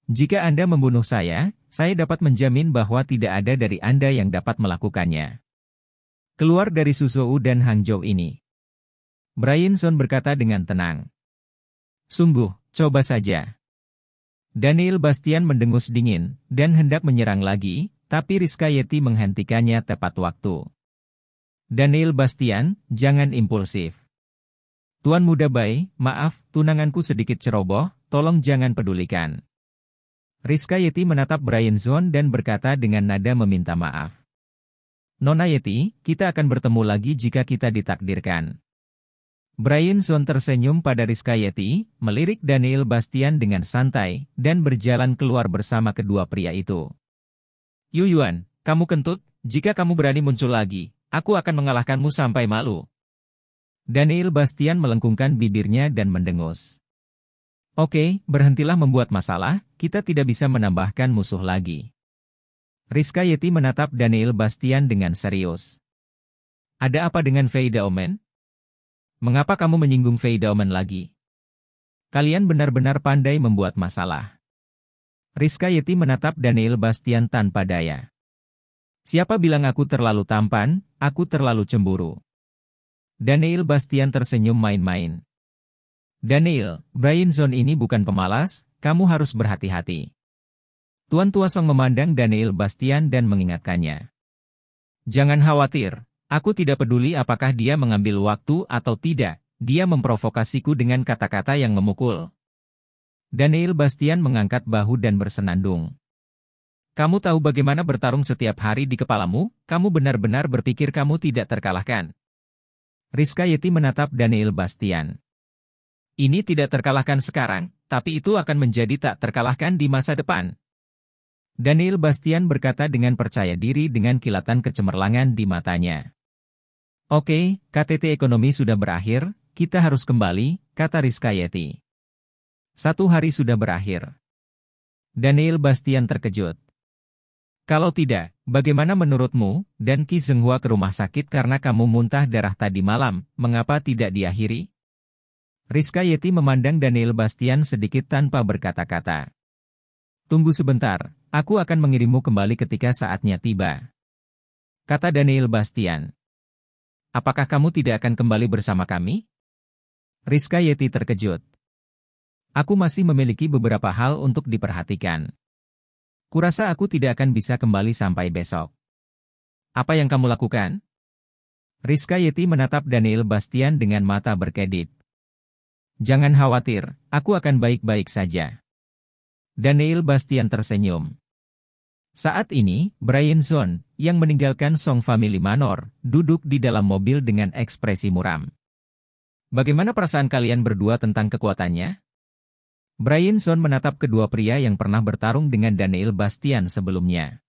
Jika Anda membunuh saya dapat menjamin bahwa tidak ada dari Anda yang dapat melakukannya. Keluar dari Suzhou dan Hangzhou ini. Bryanson berkata dengan tenang. Sungguh, coba saja. Daniel Bastian mendengus dingin, dan hendak menyerang lagi, tapi Rizka Yeti menghentikannya tepat waktu. Daniel Bastian, jangan impulsif. Tuan Muda Bai, maaf, tunanganku sedikit ceroboh, tolong jangan pedulikan. Rizka Yeti menatap Bryanson dan berkata dengan nada meminta maaf. Nona Yeti, kita akan bertemu lagi jika kita ditakdirkan. Bryanson tersenyum pada Rizka Yeti, melirik Daniel Bastian dengan santai, dan berjalan keluar bersama kedua pria itu. Yuyuan, kamu kentut, jika kamu berani muncul lagi, aku akan mengalahkanmu sampai malu. Daniel Bastian melengkungkan bibirnya dan mendengus. Oke, berhentilah membuat masalah, kita tidak bisa menambahkan musuh lagi. Rizka Yeti menatap Daniel Bastian dengan serius. Ada apa dengan Fei Daomen? Mengapa kamu menyinggung Fei Daomen lagi? Kalian benar-benar pandai membuat masalah. Rizka Yeti menatap Daniel Bastian tanpa daya. Siapa bilang aku terlalu tampan, aku terlalu cemburu. Daniel Bastian tersenyum main-main. Daniel, Bryanson ini bukan pemalas, kamu harus berhati-hati. Tuan Tuasong memandang Daniel Bastian dan mengingatkannya. Jangan khawatir. Aku tidak peduli apakah dia mengambil waktu atau tidak, dia memprovokasiku dengan kata-kata yang memukul. Daniel Bastian mengangkat bahu dan bersenandung. Kamu tahu bagaimana bertarung setiap hari di kepalamu, kamu benar-benar berpikir kamu tidak terkalahkan. Rizka Yeti menatap Daniel Bastian. Ini tidak terkalahkan sekarang, tapi itu akan menjadi tak terkalahkan di masa depan. Daniel Bastian berkata dengan percaya diri dengan kilatan kecemerlangan di matanya. Oke, KTT ekonomi sudah berakhir, kita harus kembali, kata Rizka Yeti. 1 hari sudah berakhir. Daniel Bastian terkejut. Kalau tidak, bagaimana menurutmu, dan Ki Zhenghua ke rumah sakit karena kamu muntah darah tadi malam, mengapa tidak diakhiri? Rizka Yeti memandang Daniel Bastian sedikit tanpa berkata-kata. Tunggu sebentar, aku akan mengirimmu kembali ketika saatnya tiba. Kata Daniel Bastian. Apakah kamu tidak akan kembali bersama kami? Rizka Yeti terkejut. Aku masih memiliki beberapa hal untuk diperhatikan. Kurasa aku tidak akan bisa kembali sampai besok. Apa yang kamu lakukan? Rizka Yeti menatap Daniel Bastian dengan mata berkedip. Jangan khawatir, aku akan baik-baik saja. Daniel Bastian tersenyum. Saat ini, Bryanson, yang meninggalkan Song Family Manor, duduk di dalam mobil dengan ekspresi muram. Bagaimana perasaan kalian berdua tentang kekuatannya? Bryanson menatap kedua pria yang pernah bertarung dengan Daniel Bastian sebelumnya.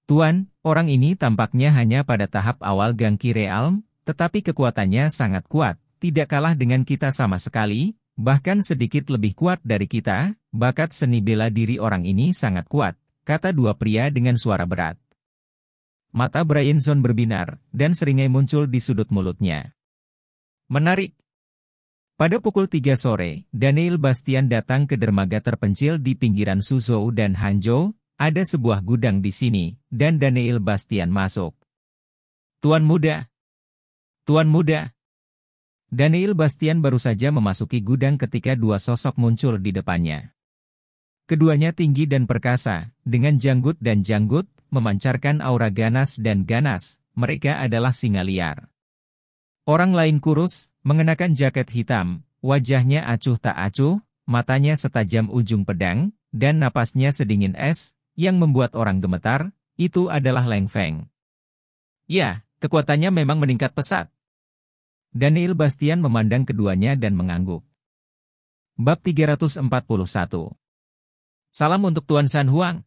Tuan, orang ini tampaknya hanya pada tahap awal Gangki Realm, tetapi kekuatannya sangat kuat, tidak kalah dengan kita sama sekali, bahkan sedikit lebih kuat dari kita, bakat seni bela diri orang ini sangat kuat. Kata dua pria dengan suara berat. Mata Bryanson berbinar, dan seringai muncul di sudut mulutnya. Menarik. Pada pukul 3 sore, Daniel Bastian datang ke dermaga terpencil di pinggiran Suzhou dan Hanzhou, ada sebuah gudang di sini, dan Daniel Bastian masuk. Tuan Muda. Tuan Muda. Daniel Bastian baru saja memasuki gudang ketika dua sosok muncul di depannya. Keduanya tinggi dan perkasa, dengan janggut dan janggut, memancarkan aura ganas dan ganas, mereka adalah singa liar. Orang lain kurus, mengenakan jaket hitam, wajahnya acuh tak acuh, matanya setajam ujung pedang, dan napasnya sedingin es, yang membuat orang gemetar, itu adalah Leng Feng. Ya, kekuatannya memang meningkat pesat. Daniel Bastian memandang keduanya dan mengangguk. Bab 341. Salam untuk Tuan San Huang.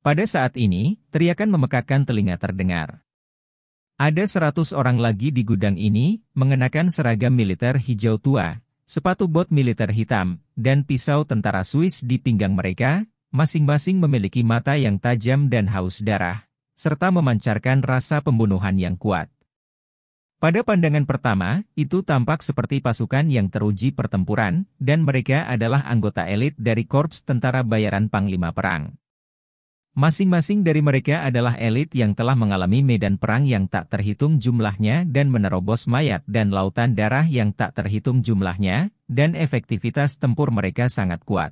Pada saat ini, teriakan memekakkan telinga terdengar. Ada 100 orang lagi di gudang ini, mengenakan seragam militer hijau tua, sepatu bot militer hitam, dan pisau tentara Swiss di pinggang mereka, masing-masing memiliki mata yang tajam dan haus darah, serta memancarkan rasa pembunuhan yang kuat. Pada pandangan pertama, itu tampak seperti pasukan yang teruji pertempuran, dan mereka adalah anggota elit dari Korps Tentara Bayaran Panglima Perang. Masing-masing dari mereka adalah elit yang telah mengalami medan perang yang tak terhitung jumlahnya dan menerobos mayat dan lautan darah yang tak terhitung jumlahnya, dan efektivitas tempur mereka sangat kuat.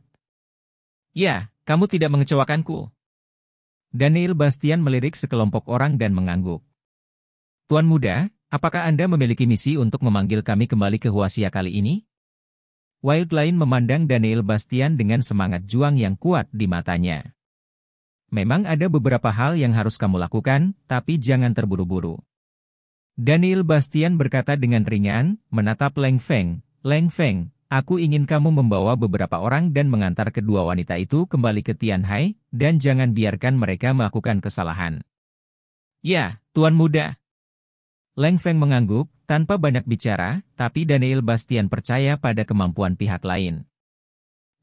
Ya, kamu tidak mengecewakanku. Daniel Bastian melirik sekelompok orang dan mengangguk. Tuan Muda, apakah Anda memiliki misi untuk memanggil kami kembali ke Huaxia kali ini? Wildlion memandang Daniel Bastian dengan semangat juang yang kuat di matanya. Memang ada beberapa hal yang harus kamu lakukan, tapi jangan terburu-buru. Daniel Bastian berkata dengan ringan, menatap Leng Feng. Leng Feng, aku ingin kamu membawa beberapa orang dan mengantar kedua wanita itu kembali ke Tianhai, dan jangan biarkan mereka melakukan kesalahan. Ya, Tuan Muda. Leng Feng mengangguk, tanpa banyak bicara, tapi Daniel Bastian percaya pada kemampuan pihak lain.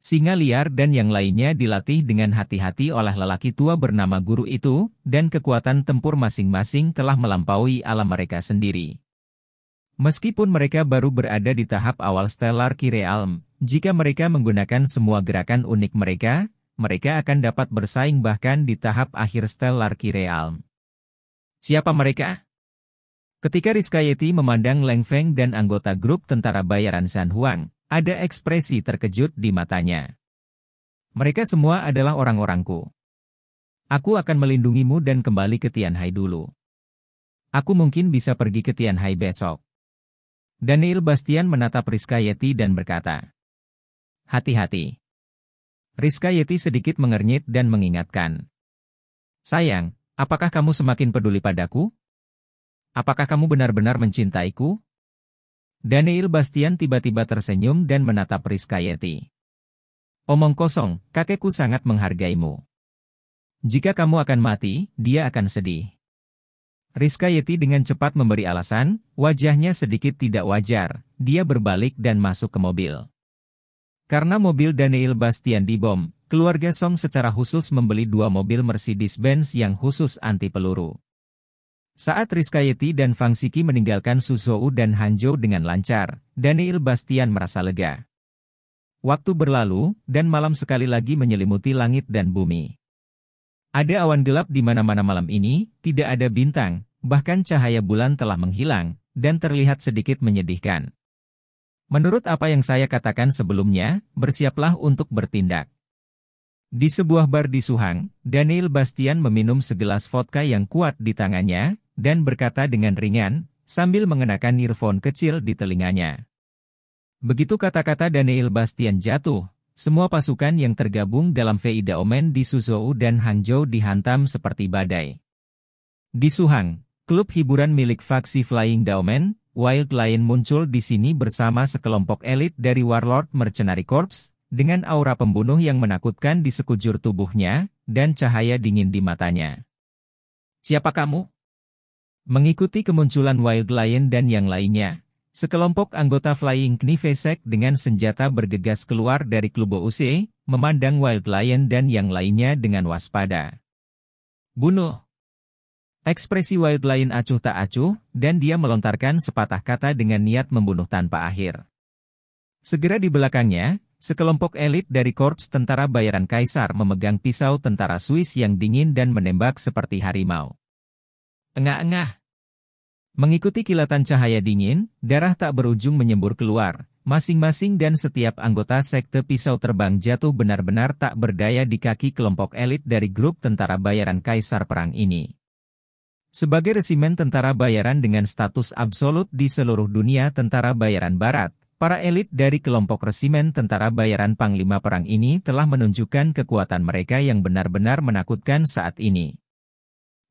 Singa liar dan yang lainnya dilatih dengan hati-hati oleh lelaki tua bernama guru itu, dan kekuatan tempur masing-masing telah melampaui alam mereka sendiri. Meskipun mereka baru berada di tahap awal Stellar Ki Realm, jika mereka menggunakan semua gerakan unik mereka, mereka akan dapat bersaing bahkan di tahap akhir Stellar Ki Realm. Siapa mereka? Ketika Rizkyeti memandang Leng Feng dan anggota grup tentara bayaran San Huang, ada ekspresi terkejut di matanya. Mereka semua adalah orang-orangku. Aku akan melindungimu dan kembali ke Tianhai dulu. Aku mungkin bisa pergi ke Tianhai besok. Daniel Bastian menatap Rizkyeti dan berkata, hati-hati. Rizkyeti sedikit mengernyit dan mengingatkan. Sayang, apakah kamu semakin peduli padaku? Apakah kamu benar-benar mencintaiku? Daniel Bastian tiba-tiba tersenyum dan menatap Rizkyeti. Omong kosong, kakekku sangat menghargaimu. Jika kamu akan mati, dia akan sedih. Rizkyeti dengan cepat memberi alasan, wajahnya sedikit tidak wajar, dia berbalik dan masuk ke mobil. Karena mobil Daniel Bastian dibom, keluarga Song secara khusus membeli 2 mobil Mercedes-Benz yang khusus anti peluru. Saat Rizkyeti dan Fang Xiki meninggalkan Suzhou dan Hanzhou dengan lancar, Daniel Bastian merasa lega. Waktu berlalu, dan malam sekali lagi menyelimuti langit dan bumi. Ada awan gelap di mana-mana malam ini, tidak ada bintang, bahkan cahaya bulan telah menghilang, dan terlihat sedikit menyedihkan. Menurut apa yang saya katakan sebelumnya, bersiaplah untuk bertindak. Di sebuah bar di Suhang, Daniel Bastian meminum segelas vodka yang kuat di tangannya, dan berkata dengan ringan, sambil mengenakan earphone kecil di telinganya. Begitu kata-kata Daniel Bastian jatuh, semua pasukan yang tergabung dalam VI Daomen di Suzhou dan Hangzhou dihantam seperti badai. Di Suhang, klub hiburan milik faksi Flying Daomen, Wildlion muncul di sini bersama sekelompok elit dari Warlord Mercenary Corps, dengan aura pembunuh yang menakutkan di sekujur tubuhnya, dan cahaya dingin di matanya. Siapa kamu? Mengikuti kemunculan Wildlion dan yang lainnya, sekelompok anggota Flying Knifesek dengan senjata bergegas keluar dari Klubo UC, memandang Wildlion dan yang lainnya dengan waspada. Bunuh! Ekspresi Wildlion acuh tak acuh, dan dia melontarkan sepatah kata dengan niat membunuh tanpa akhir. Segera di belakangnya, sekelompok elit dari Korps Tentara Bayaran Kaisar memegang pisau tentara Swiss yang dingin dan menembak seperti harimau. Engah-engah. Mengikuti kilatan cahaya dingin, darah tak berujung menyembur keluar, masing-masing dan setiap anggota sekte pisau terbang jatuh benar-benar tak berdaya di kaki kelompok elit dari grup tentara bayaran Kaisar perang ini. Sebagai resimen tentara bayaran dengan status absolut di seluruh dunia tentara bayaran Barat, para elit dari kelompok resimen tentara bayaran Panglima Perang ini telah menunjukkan kekuatan mereka yang benar-benar menakutkan saat ini.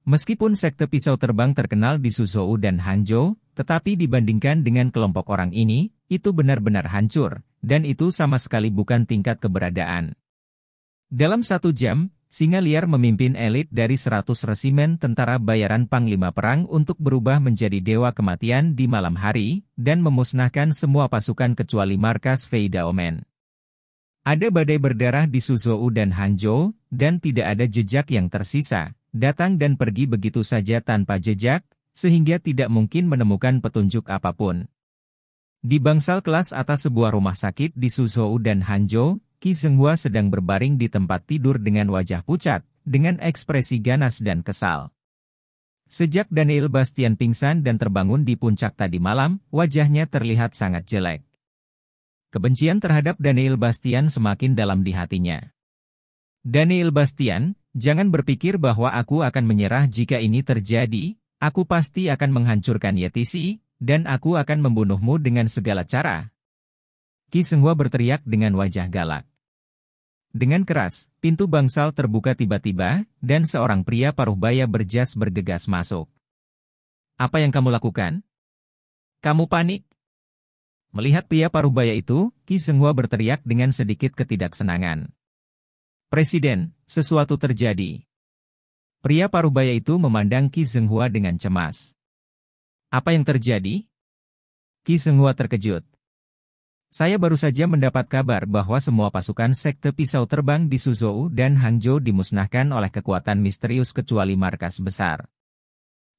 Meskipun sekte pisau terbang terkenal di Suzhou dan Hangzhou, tetapi dibandingkan dengan kelompok orang ini, itu benar-benar hancur, dan itu sama sekali bukan tingkat keberadaan. Dalam 1 jam, Singa Liar memimpin elit dari 100 resimen tentara bayaran Panglima Perang untuk berubah menjadi dewa kematian di malam hari, dan memusnahkan semua pasukan kecuali markas VI Daomen. Ada badai berdarah di Suzhou dan Hangzhou, dan tidak ada jejak yang tersisa. Datang dan pergi begitu saja tanpa jejak, sehingga tidak mungkin menemukan petunjuk apapun. Di bangsal kelas atas sebuah rumah sakit di Suzhou dan Hangzhou, Qi Zhenghua sedang berbaring di tempat tidur dengan wajah pucat, dengan ekspresi ganas dan kesal. Sejak Daniel Bastian pingsan dan terbangun di puncak tadi malam, wajahnya terlihat sangat jelek. Kebencian terhadap Daniel Bastian semakin dalam di hatinya. Daniel Bastian, jangan berpikir bahwa aku akan menyerah jika ini terjadi. Aku pasti akan menghancurkan Yetisi, dan aku akan membunuhmu dengan segala cara. Qi Senghua berteriak dengan wajah galak. Dengan keras, pintu bangsal terbuka tiba-tiba, dan seorang pria paruh baya berjas bergegas masuk. Apa yang kamu lakukan? Kamu panik? Melihat pria paruh baya itu, Qi Senghua berteriak dengan sedikit ketidaksenangan. Presiden, sesuatu terjadi. Pria parubaya itu memandang Qi Senghua dengan cemas. Apa yang terjadi? Qi Senghua terkejut. Saya baru saja mendapat kabar bahwa semua pasukan sekte pisau terbang di Suzhou dan Hangzhou dimusnahkan oleh kekuatan misterius kecuali markas besar.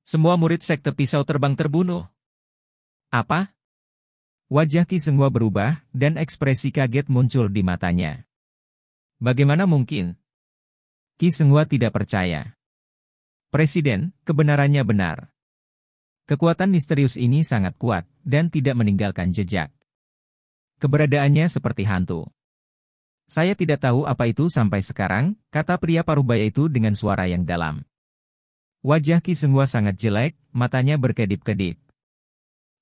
Semua murid sekte pisau terbang terbunuh. Apa? Wajah Qi Senghua berubah, dan ekspresi kaget muncul di matanya. Bagaimana mungkin? Qi Senghua tidak percaya. Presiden, kebenarannya benar. Kekuatan misterius ini sangat kuat, dan tidak meninggalkan jejak. Keberadaannya seperti hantu. Saya tidak tahu apa itu sampai sekarang, kata pria parubaya itu dengan suara yang dalam. Wajah Qi Senghua sangat jelek, matanya berkedip-kedip.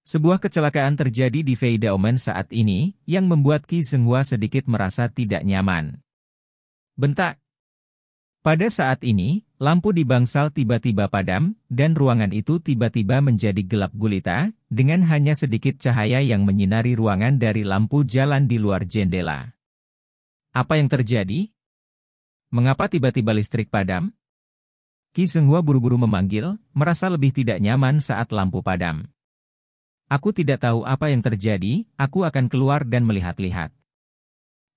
Sebuah kecelakaan terjadi di Fei Daomen saat ini, yang membuat Qi Senghua sedikit merasa tidak nyaman. Bentak. Pada saat ini, lampu di bangsal tiba-tiba padam, dan ruangan itu tiba-tiba menjadi gelap gulita, dengan hanya sedikit cahaya yang menyinari ruangan dari lampu jalan di luar jendela. Apa yang terjadi? Mengapa tiba-tiba listrik padam? Qi Senghua buru-buru memanggil, merasa lebih tidak nyaman saat lampu padam. Aku tidak tahu apa yang terjadi, aku akan keluar dan melihat-lihat.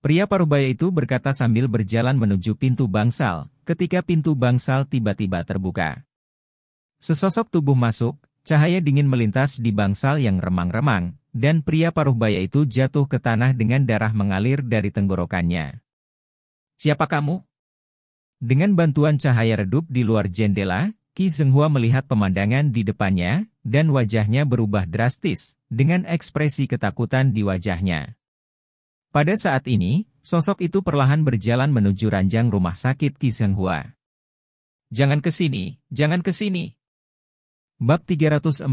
Pria parubaya itu berkata sambil berjalan menuju pintu bangsal, ketika pintu bangsal tiba-tiba terbuka. Sesosok tubuh masuk, cahaya dingin melintas di bangsal yang remang-remang, dan pria parubaya itu jatuh ke tanah dengan darah mengalir dari tenggorokannya. Siapa kamu? Dengan bantuan cahaya redup di luar jendela, Qi Senghua melihat pemandangan di depannya, dan wajahnya berubah drastis, dengan ekspresi ketakutan di wajahnya. Pada saat ini, sosok itu perlahan berjalan menuju ranjang rumah sakit Qi Senghua. Jangan ke sini, jangan ke sini. Bab 342.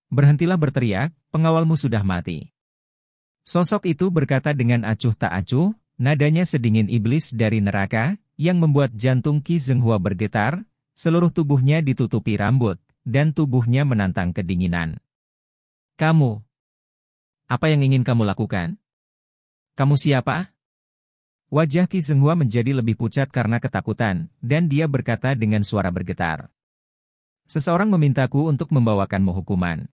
Berhentilah berteriak, pengawalmu sudah mati. Sosok itu berkata dengan acuh tak acuh, nadanya sedingin iblis dari neraka, yang membuat jantung Qi Senghua bergetar, seluruh tubuhnya ditutupi rambut, dan tubuhnya menantang kedinginan. Kamu. Apa yang ingin kamu lakukan? Kamu siapa? Wajah Qi Senghua menjadi lebih pucat karena ketakutan, dan dia berkata dengan suara bergetar. Seseorang memintaku untuk membawakanmu hukuman.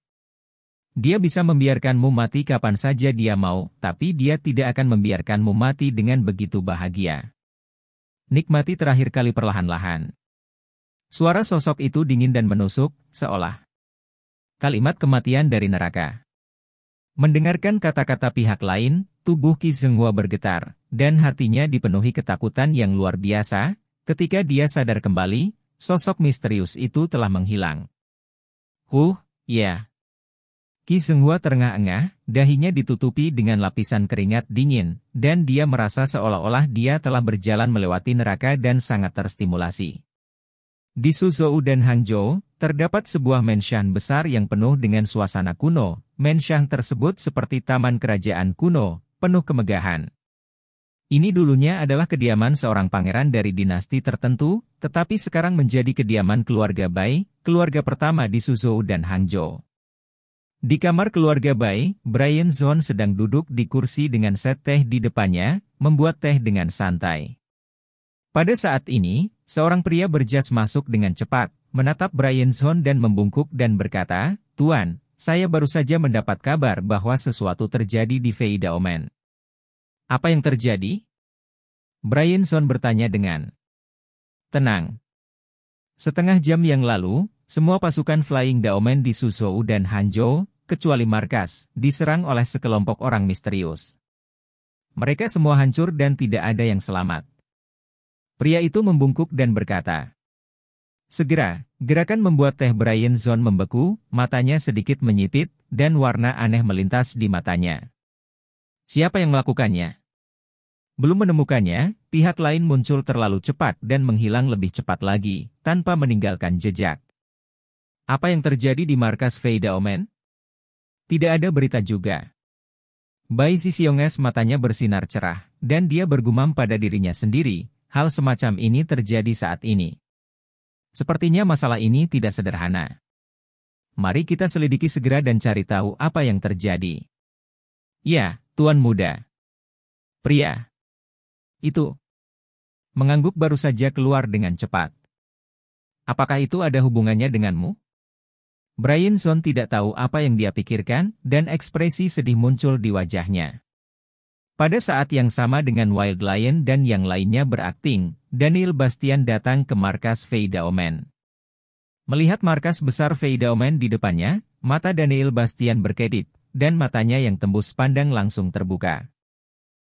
Dia bisa membiarkanmu mati kapan saja dia mau, tapi dia tidak akan membiarkanmu mati dengan begitu bahagia. Nikmati terakhir kali perlahan-lahan. Suara sosok itu dingin dan menusuk, seolah kalimat kematian dari neraka. Mendengarkan kata-kata pihak lain, tubuh Qi Senghua bergetar, dan hatinya dipenuhi ketakutan yang luar biasa. Ketika dia sadar kembali, sosok misterius itu telah menghilang. Ya. Qi Senghua terengah-engah, dahinya ditutupi dengan lapisan keringat dingin, dan dia merasa seolah-olah dia telah berjalan melewati neraka dan sangat terstimulasi. Di Suzhou dan Hangzhou, terdapat sebuah menshan besar yang penuh dengan suasana kuno. Menshan tersebut seperti taman kerajaan kuno, penuh kemegahan. Ini dulunya adalah kediaman seorang pangeran dari dinasti tertentu, tetapi sekarang menjadi kediaman keluarga Bai, keluarga pertama di Suzhou dan Hangzhou. Di kamar keluarga Bai, Brian Zhon sedang duduk di kursi dengan set teh di depannya, membuat teh dengan santai. Pada saat ini, seorang pria berjas masuk dengan cepat, menatap Brian Zhon dan membungkuk dan berkata, "Tuan, saya baru saja mendapat kabar bahwa sesuatu terjadi di Fei Daomen." Apa yang terjadi? Brian Zhon bertanya dengan tenang. Setengah jam yang lalu, semua pasukan Flying Daomen di Suzhou dan Hangzhou, kecuali markas, diserang oleh sekelompok orang misterius. Mereka semua hancur dan tidak ada yang selamat. Pria itu membungkuk dan berkata. Segera, gerakan membuat Teh Brian Zone membeku, matanya sedikit menyipit, dan warna aneh melintas di matanya. Siapa yang melakukannya? Belum menemukannya, pihak lain muncul terlalu cepat dan menghilang lebih cepat lagi, tanpa meninggalkan jejak. Apa yang terjadi di markas Fei Daomen? Tidak ada berita juga. Bai Xixiong's matanya bersinar cerah, dan dia bergumam pada dirinya sendiri, hal semacam ini terjadi saat ini. Sepertinya masalah ini tidak sederhana. Mari kita selidiki segera dan cari tahu apa yang terjadi. Ya, Tuan Muda. Pria itu mengangguk baru saja keluar dengan cepat. Apakah itu ada hubungannya denganmu? Brian Zone tidak tahu apa yang dia pikirkan, dan ekspresi sedih muncul di wajahnya. Pada saat yang sama dengan Wild Lion dan yang lainnya berakting, Daniel Bastian datang ke markas Fei Daomen. Melihat markas besar Fei Daomen di depannya, mata Daniel Bastian berkedip, dan matanya yang tembus pandang langsung terbuka.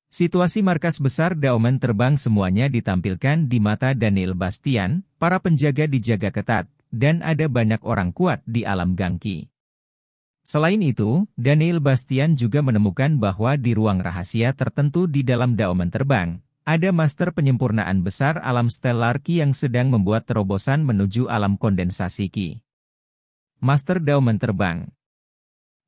Situasi markas besar Daomen terbang semuanya ditampilkan di mata Daniel Bastian, para penjaga dijaga ketat, dan ada banyak orang kuat di alam gangki. Selain itu, Daniel Bastian juga menemukan bahwa di ruang rahasia tertentu di dalam Daomen terbang, ada master penyempurnaan besar alam stellar Qi yang sedang membuat terobosan menuju alam kondensasi Qi. Master Daomen terbang.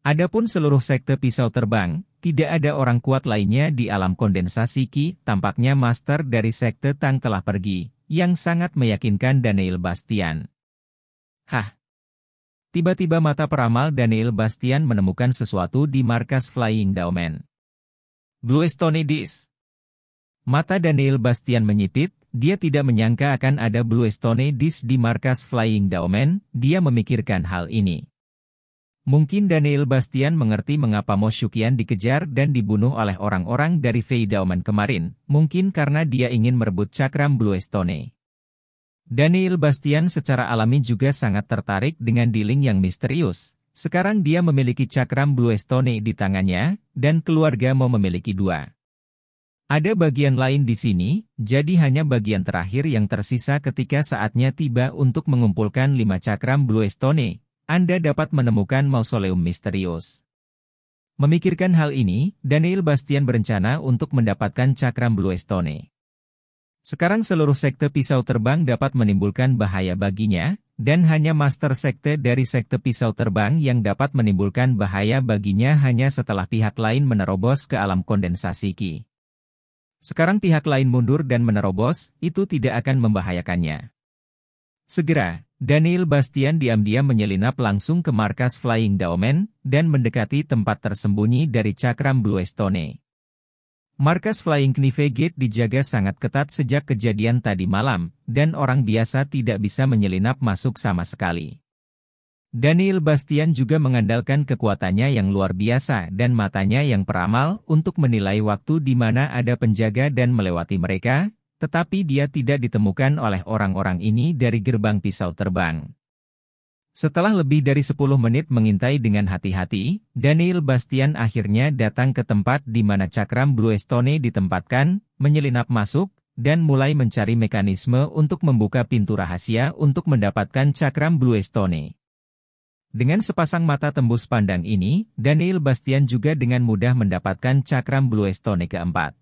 Adapun seluruh sekte pisau terbang, tidak ada orang kuat lainnya di alam kondensasi Qi, tampaknya master dari sekte Tang telah pergi, yang sangat meyakinkan Daniel Bastian. Hah! Tiba-tiba mata peramal Daniel Bastian menemukan sesuatu di markas Flying Daomen. Blue Stone Disk. Mata Daniel Bastian menyipit, dia tidak menyangka akan ada Blue Stone Disk di markas Flying Daomen, dia memikirkan hal ini. Mungkin Daniel Bastian mengerti mengapa Mo Shuqian dikejar dan dibunuh oleh orang-orang dari Fei Daomen kemarin, mungkin karena dia ingin merebut cakram Blue Stone. Daniel Bastian secara alami juga sangat tertarik dengan dealing yang misterius. Sekarang dia memiliki cakram Blue Stone di tangannya, dan keluarga mau memiliki dua. Ada bagian lain di sini, jadi hanya bagian terakhir yang tersisa ketika saatnya tiba untuk mengumpulkan 5 cakram Blue Stone. Anda dapat menemukan mausoleum misterius. Memikirkan hal ini, Daniel Bastian berencana untuk mendapatkan cakram Blue Stone. Sekarang seluruh sekte pisau terbang dapat menimbulkan bahaya baginya, dan hanya master sekte dari sekte pisau terbang yang dapat menimbulkan bahaya baginya hanya setelah pihak lain menerobos ke alam kondensasi Qi. Sekarang pihak lain mundur dan menerobos, itu tidak akan membahayakannya. Segera, Daniel Bastian diam-diam menyelinap langsung ke markas Flying Daomen, dan mendekati tempat tersembunyi dari cakram Blue Stone. Markas Flying Knife Gate dijaga sangat ketat sejak kejadian tadi malam, dan orang biasa tidak bisa menyelinap masuk sama sekali. Daniel Bastian juga mengandalkan kekuatannya yang luar biasa dan matanya yang peramal untuk menilai waktu di mana ada penjaga dan melewati mereka, tetapi dia tidak ditemukan oleh orang-orang ini dari gerbang pisau terbang. Setelah lebih dari 10 menit mengintai dengan hati-hati, Daniel Bastian akhirnya datang ke tempat di mana cakram Blue Stone ditempatkan, menyelinap masuk, dan mulai mencari mekanisme untuk membuka pintu rahasia untuk mendapatkan cakram Blue Stone. Dengan sepasang mata tembus pandang ini, Daniel Bastian juga dengan mudah mendapatkan cakram Blue Stone keempat.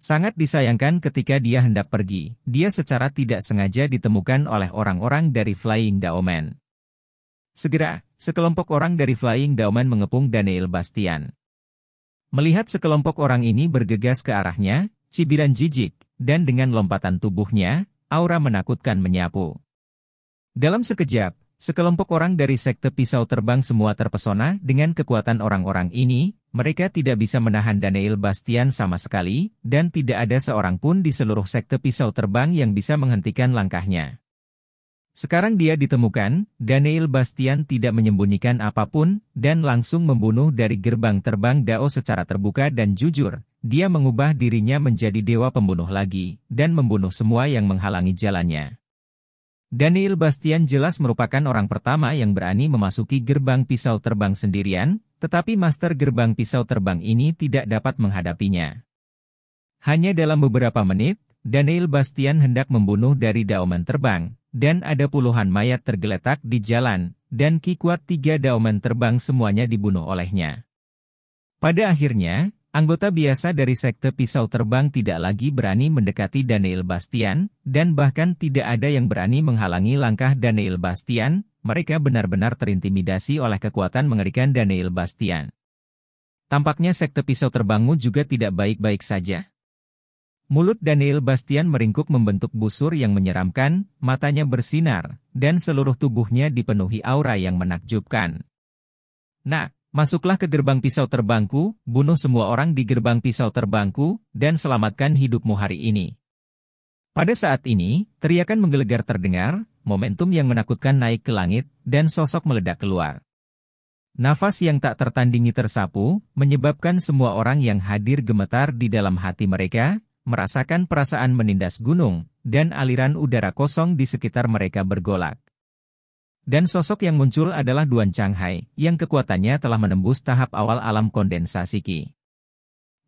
Sangat disayangkan ketika dia hendak pergi, dia secara tidak sengaja ditemukan oleh orang-orang dari Flying Daomen. Segera, sekelompok orang dari Flying Daomen mengepung Daniel Bastian. Melihat sekelompok orang ini bergegas ke arahnya, cibiran jijik, dan dengan lompatan tubuhnya, aura menakutkan menyapu. Dalam sekejap, sekelompok orang dari sekte pisau terbang semua terpesona dengan kekuatan orang-orang ini, mereka tidak bisa menahan Daniel Bastian sama sekali, dan tidak ada seorang pun di seluruh sekte pisau terbang yang bisa menghentikan langkahnya. Sekarang dia ditemukan, Daniel Bastian tidak menyembunyikan apapun, dan langsung membunuh dari gerbang terbang Dao secara terbuka dan jujur. Dia mengubah dirinya menjadi dewa pembunuh lagi, dan membunuh semua yang menghalangi jalannya. Daniel Bastian jelas merupakan orang pertama yang berani memasuki gerbang pisau terbang sendirian, tetapi master gerbang pisau terbang ini tidak dapat menghadapinya. Hanya dalam beberapa menit, Daniel Bastian hendak membunuh dari daumen terbang, dan ada puluhan mayat tergeletak di jalan, dan Ki Kuat 3 daumen terbang semuanya dibunuh olehnya. Pada akhirnya, anggota biasa dari sekte pisau terbang tidak lagi berani mendekati Daniel Bastian, dan bahkan tidak ada yang berani menghalangi langkah Daniel Bastian. Mereka benar-benar terintimidasi oleh kekuatan mengerikan Daniel Bastian. Tampaknya sekte pisau terbangmu juga tidak baik-baik saja. Mulut Daniel Bastian meringkuk membentuk busur yang menyeramkan, matanya bersinar, dan seluruh tubuhnya dipenuhi aura yang menakjubkan. Nah, masuklah ke gerbang pisau terbangku, bunuh semua orang di gerbang pisau terbangku, dan selamatkan hidupmu hari ini. Pada saat ini, teriakan menggelegar terdengar, momentum yang menakutkan naik ke langit, dan sosok meledak keluar. Nafas yang tak tertandingi tersapu, menyebabkan semua orang yang hadir gemetar di dalam hati mereka, merasakan perasaan menindas gunung, dan aliran udara kosong di sekitar mereka bergolak. Dan sosok yang muncul adalah Duan Changhai, yang kekuatannya telah menembus tahap awal alam kondensasi Qi.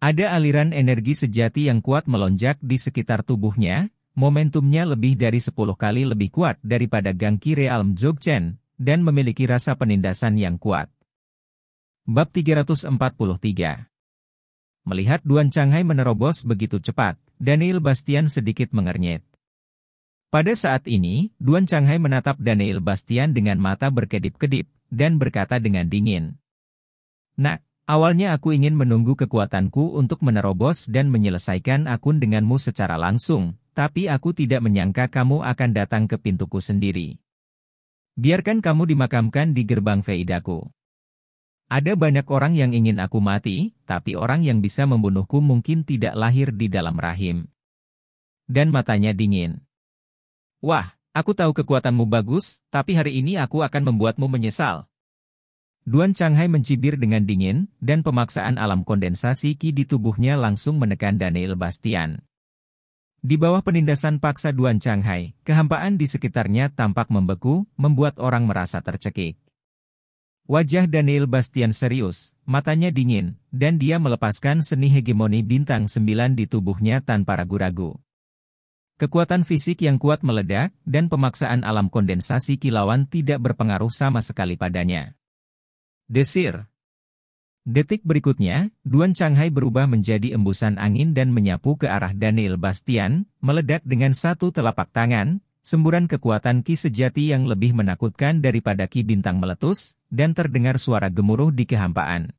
Ada aliran energi sejati yang kuat melonjak di sekitar tubuhnya, momentumnya lebih dari 10 kali lebih kuat daripada Gang Qi Realm Dzogchen, dan memiliki rasa penindasan yang kuat. Bab 343. Melihat Duan Changhai menerobos begitu cepat, Daniel Bastian sedikit mengernyit. Pada saat ini, Duan Changhai menatap Daniel Bastian dengan mata berkedip-kedip, dan berkata dengan dingin. Nak, awalnya aku ingin menunggu kekuatanku untuk menerobos dan menyelesaikan akun denganmu secara langsung, tapi aku tidak menyangka kamu akan datang ke pintuku sendiri. Biarkan kamu dimakamkan di gerbang Veidaku. Ada banyak orang yang ingin aku mati, tapi orang yang bisa membunuhku mungkin tidak lahir di dalam rahim. Dan matanya dingin. Wah, aku tahu kekuatanmu bagus, tapi hari ini aku akan membuatmu menyesal. Duan Changhai mencibir dengan dingin, dan pemaksaan alam kondensasi Qi di tubuhnya langsung menekan Daniel Bastian. Di bawah penindasan paksa Duan Changhai, kehampaan di sekitarnya tampak membeku, membuat orang merasa tercekik. Wajah Daniel Bastian serius, matanya dingin, dan dia melepaskan seni hegemoni bintang 9 di tubuhnya tanpa ragu-ragu. Kekuatan fisik yang kuat meledak, dan pemaksaan alam kondensasi kilauan tidak berpengaruh sama sekali padanya. Desir. Detik berikutnya, Duan Changhai berubah menjadi embusan angin dan menyapu ke arah Daniel Bastian, meledak dengan satu telapak tangan, semburan kekuatan Qi sejati yang lebih menakutkan daripada Qi bintang meletus, dan terdengar suara gemuruh di kehampaan.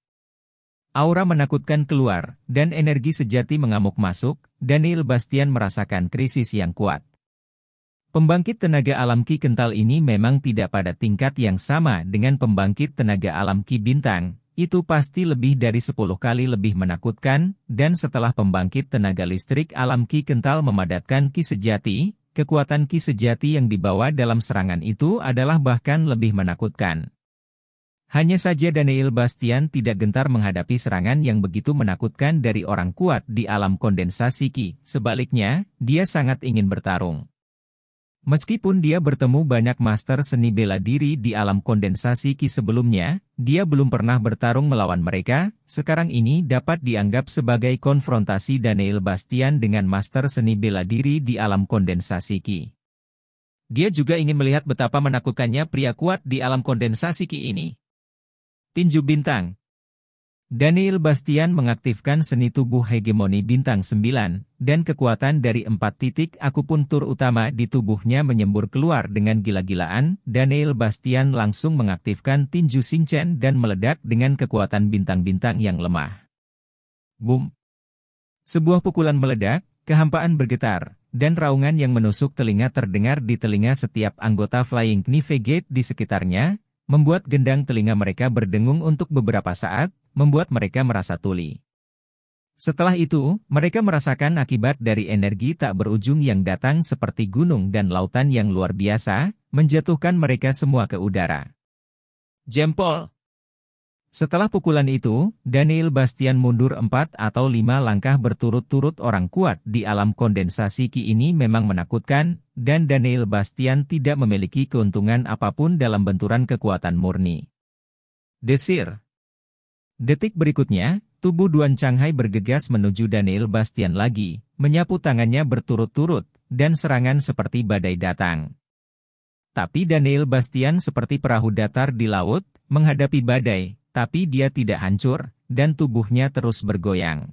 Aura menakutkan keluar, dan energi sejati mengamuk masuk, Daniel Bastian merasakan krisis yang kuat. Pembangkit tenaga alam Qi kental ini memang tidak pada tingkat yang sama dengan pembangkit tenaga alam Qi bintang. Itu pasti lebih dari 10 kali lebih menakutkan, dan setelah pembangkit tenaga listrik alam Qi kental memadatkan Qi sejati, kekuatan Qi sejati yang dibawa dalam serangan itu adalah bahkan lebih menakutkan. Hanya saja Daniel Bastian tidak gentar menghadapi serangan yang begitu menakutkan dari orang kuat di alam kondensasi Qi, sebaliknya, dia sangat ingin bertarung. Meskipun dia bertemu banyak master seni bela diri di alam kondensasi Qi sebelumnya, dia belum pernah bertarung melawan mereka. Sekarang ini dapat dianggap sebagai konfrontasi Daniel Bastian dengan master seni bela diri di alam kondensasi Qi. Dia juga ingin melihat betapa menakutkannya pria kuat di alam kondensasi Qi ini. Tinju bintang. Daniel Bastian mengaktifkan seni tubuh hegemoni bintang 9, dan kekuatan dari 4 titik akupuntur utama di tubuhnya menyembur keluar dengan gila-gilaan. Daniel Bastian langsung mengaktifkan tinju Xingchen dan meledak dengan kekuatan bintang-bintang yang lemah. Boom! Sebuah pukulan meledak, kehampaan bergetar, dan raungan yang menusuk telinga terdengar di telinga setiap anggota Flying Knife Gate di sekitarnya, membuat gendang telinga mereka berdengung untuk beberapa saat, membuat mereka merasa tuli. Setelah itu, mereka merasakan akibat dari energi tak berujung yang datang seperti gunung dan lautan yang luar biasa, menjatuhkan mereka semua ke udara. Jempol! Setelah pukulan itu, Daniel Bastian mundur 4 atau 5 langkah berturut-turut. Orang kuat di alam kondensasi Qi ini memang menakutkan, dan Daniel Bastian tidak memiliki keuntungan apapun dalam benturan kekuatan murni. Desir. Detik berikutnya, tubuh Duan Changhai bergegas menuju Daniel Bastian lagi, menyapu tangannya berturut-turut, dan serangan seperti badai datang. Tapi Daniel Bastian seperti perahu datar di laut, menghadapi badai, tapi dia tidak hancur, dan tubuhnya terus bergoyang.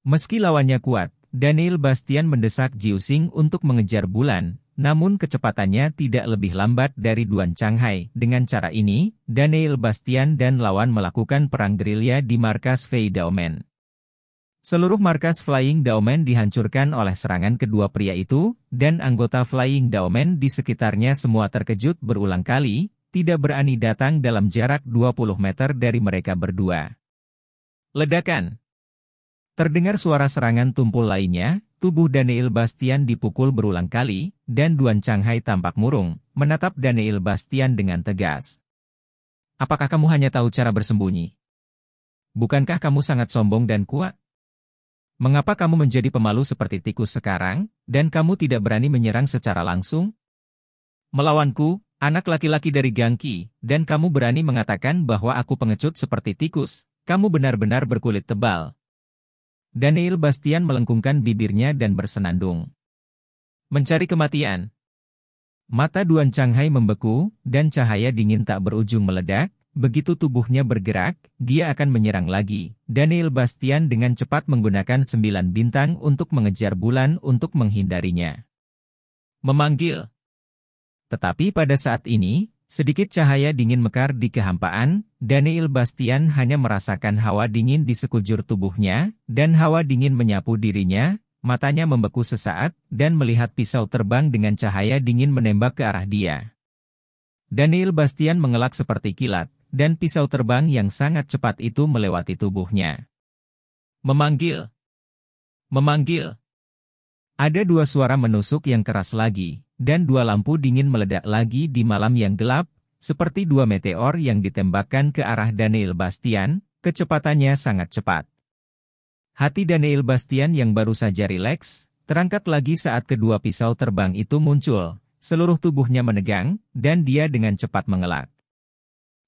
Meski lawannya kuat, Daniel Bastian mendesak Jiu Xing untuk mengejar bulan, namun kecepatannya tidak lebih lambat dari Duan Changhai. Dengan cara ini, Daniel Bastian dan lawan melakukan perang gerilya di markas Fei Daomen. Seluruh markas Flying Daomen dihancurkan oleh serangan kedua pria itu, dan anggota Flying Daomen di sekitarnya semua terkejut berulang kali, tidak berani datang dalam jarak 20 meter dari mereka berdua. Ledakan. Terdengar suara serangan tumpul lainnya, tubuh Daniel Bastian dipukul berulang kali, dan Duan Changhai tampak murung, menatap Daniel Bastian dengan tegas. Apakah kamu hanya tahu cara bersembunyi? Bukankah kamu sangat sombong dan kuat? Mengapa kamu menjadi pemalu seperti tikus sekarang, dan kamu tidak berani menyerang secara langsung? Melawanku, anak laki-laki dari Gangqi, dan kamu berani mengatakan bahwa aku pengecut seperti tikus, kamu benar-benar berkulit tebal. Daniel Bastian melengkungkan bibirnya dan bersenandung. Mencari kematian. Mata Duan Changhai membeku, dan cahaya dingin tak berujung meledak. Begitu tubuhnya bergerak, dia akan menyerang lagi. Daniel Bastian dengan cepat menggunakan 9 bintang untuk mengejar bulan untuk menghindarinya. Memanggil. Tetapi pada saat ini, sedikit cahaya dingin mekar di kehampaan. Daniel Bastian hanya merasakan hawa dingin di sekujur tubuhnya, dan hawa dingin menyapu dirinya, matanya membeku sesaat, dan melihat pisau terbang dengan cahaya dingin menembak ke arah dia. Daniel Bastian mengelak seperti kilat, dan pisau terbang yang sangat cepat itu melewati tubuhnya. Memanggil. Memanggil. Ada 2 suara menusuk yang keras lagi, dan 2 lampu dingin meledak lagi di malam yang gelap, seperti 2 meteor yang ditembakkan ke arah Daniel Bastian, kecepatannya sangat cepat. Hati Daniel Bastian yang baru saja rileks, terangkat lagi saat kedua pisau terbang itu muncul, seluruh tubuhnya menegang, dan dia dengan cepat mengelak.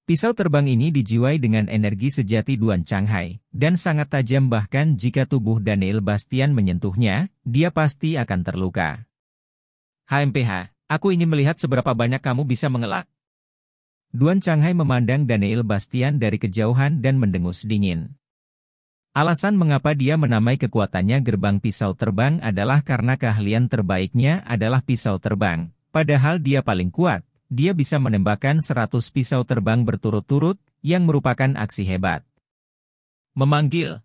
Pisau terbang ini dijiwai dengan energi sejati Duan Changhai, dan sangat tajam bahkan jika tubuh Daniel Bastian menyentuhnya, dia pasti akan terluka. HMPH, aku ingin melihat seberapa banyak kamu bisa mengelak. Duan Changhai memandang Daniel Bastian dari kejauhan dan mendengus dingin. Alasan mengapa dia menamai kekuatannya gerbang pisau terbang adalah karena keahlian terbaiknya adalah pisau terbang, padahal dia paling kuat. Dia bisa menembakkan 100 pisau terbang berturut-turut, yang merupakan aksi hebat. Memanggil.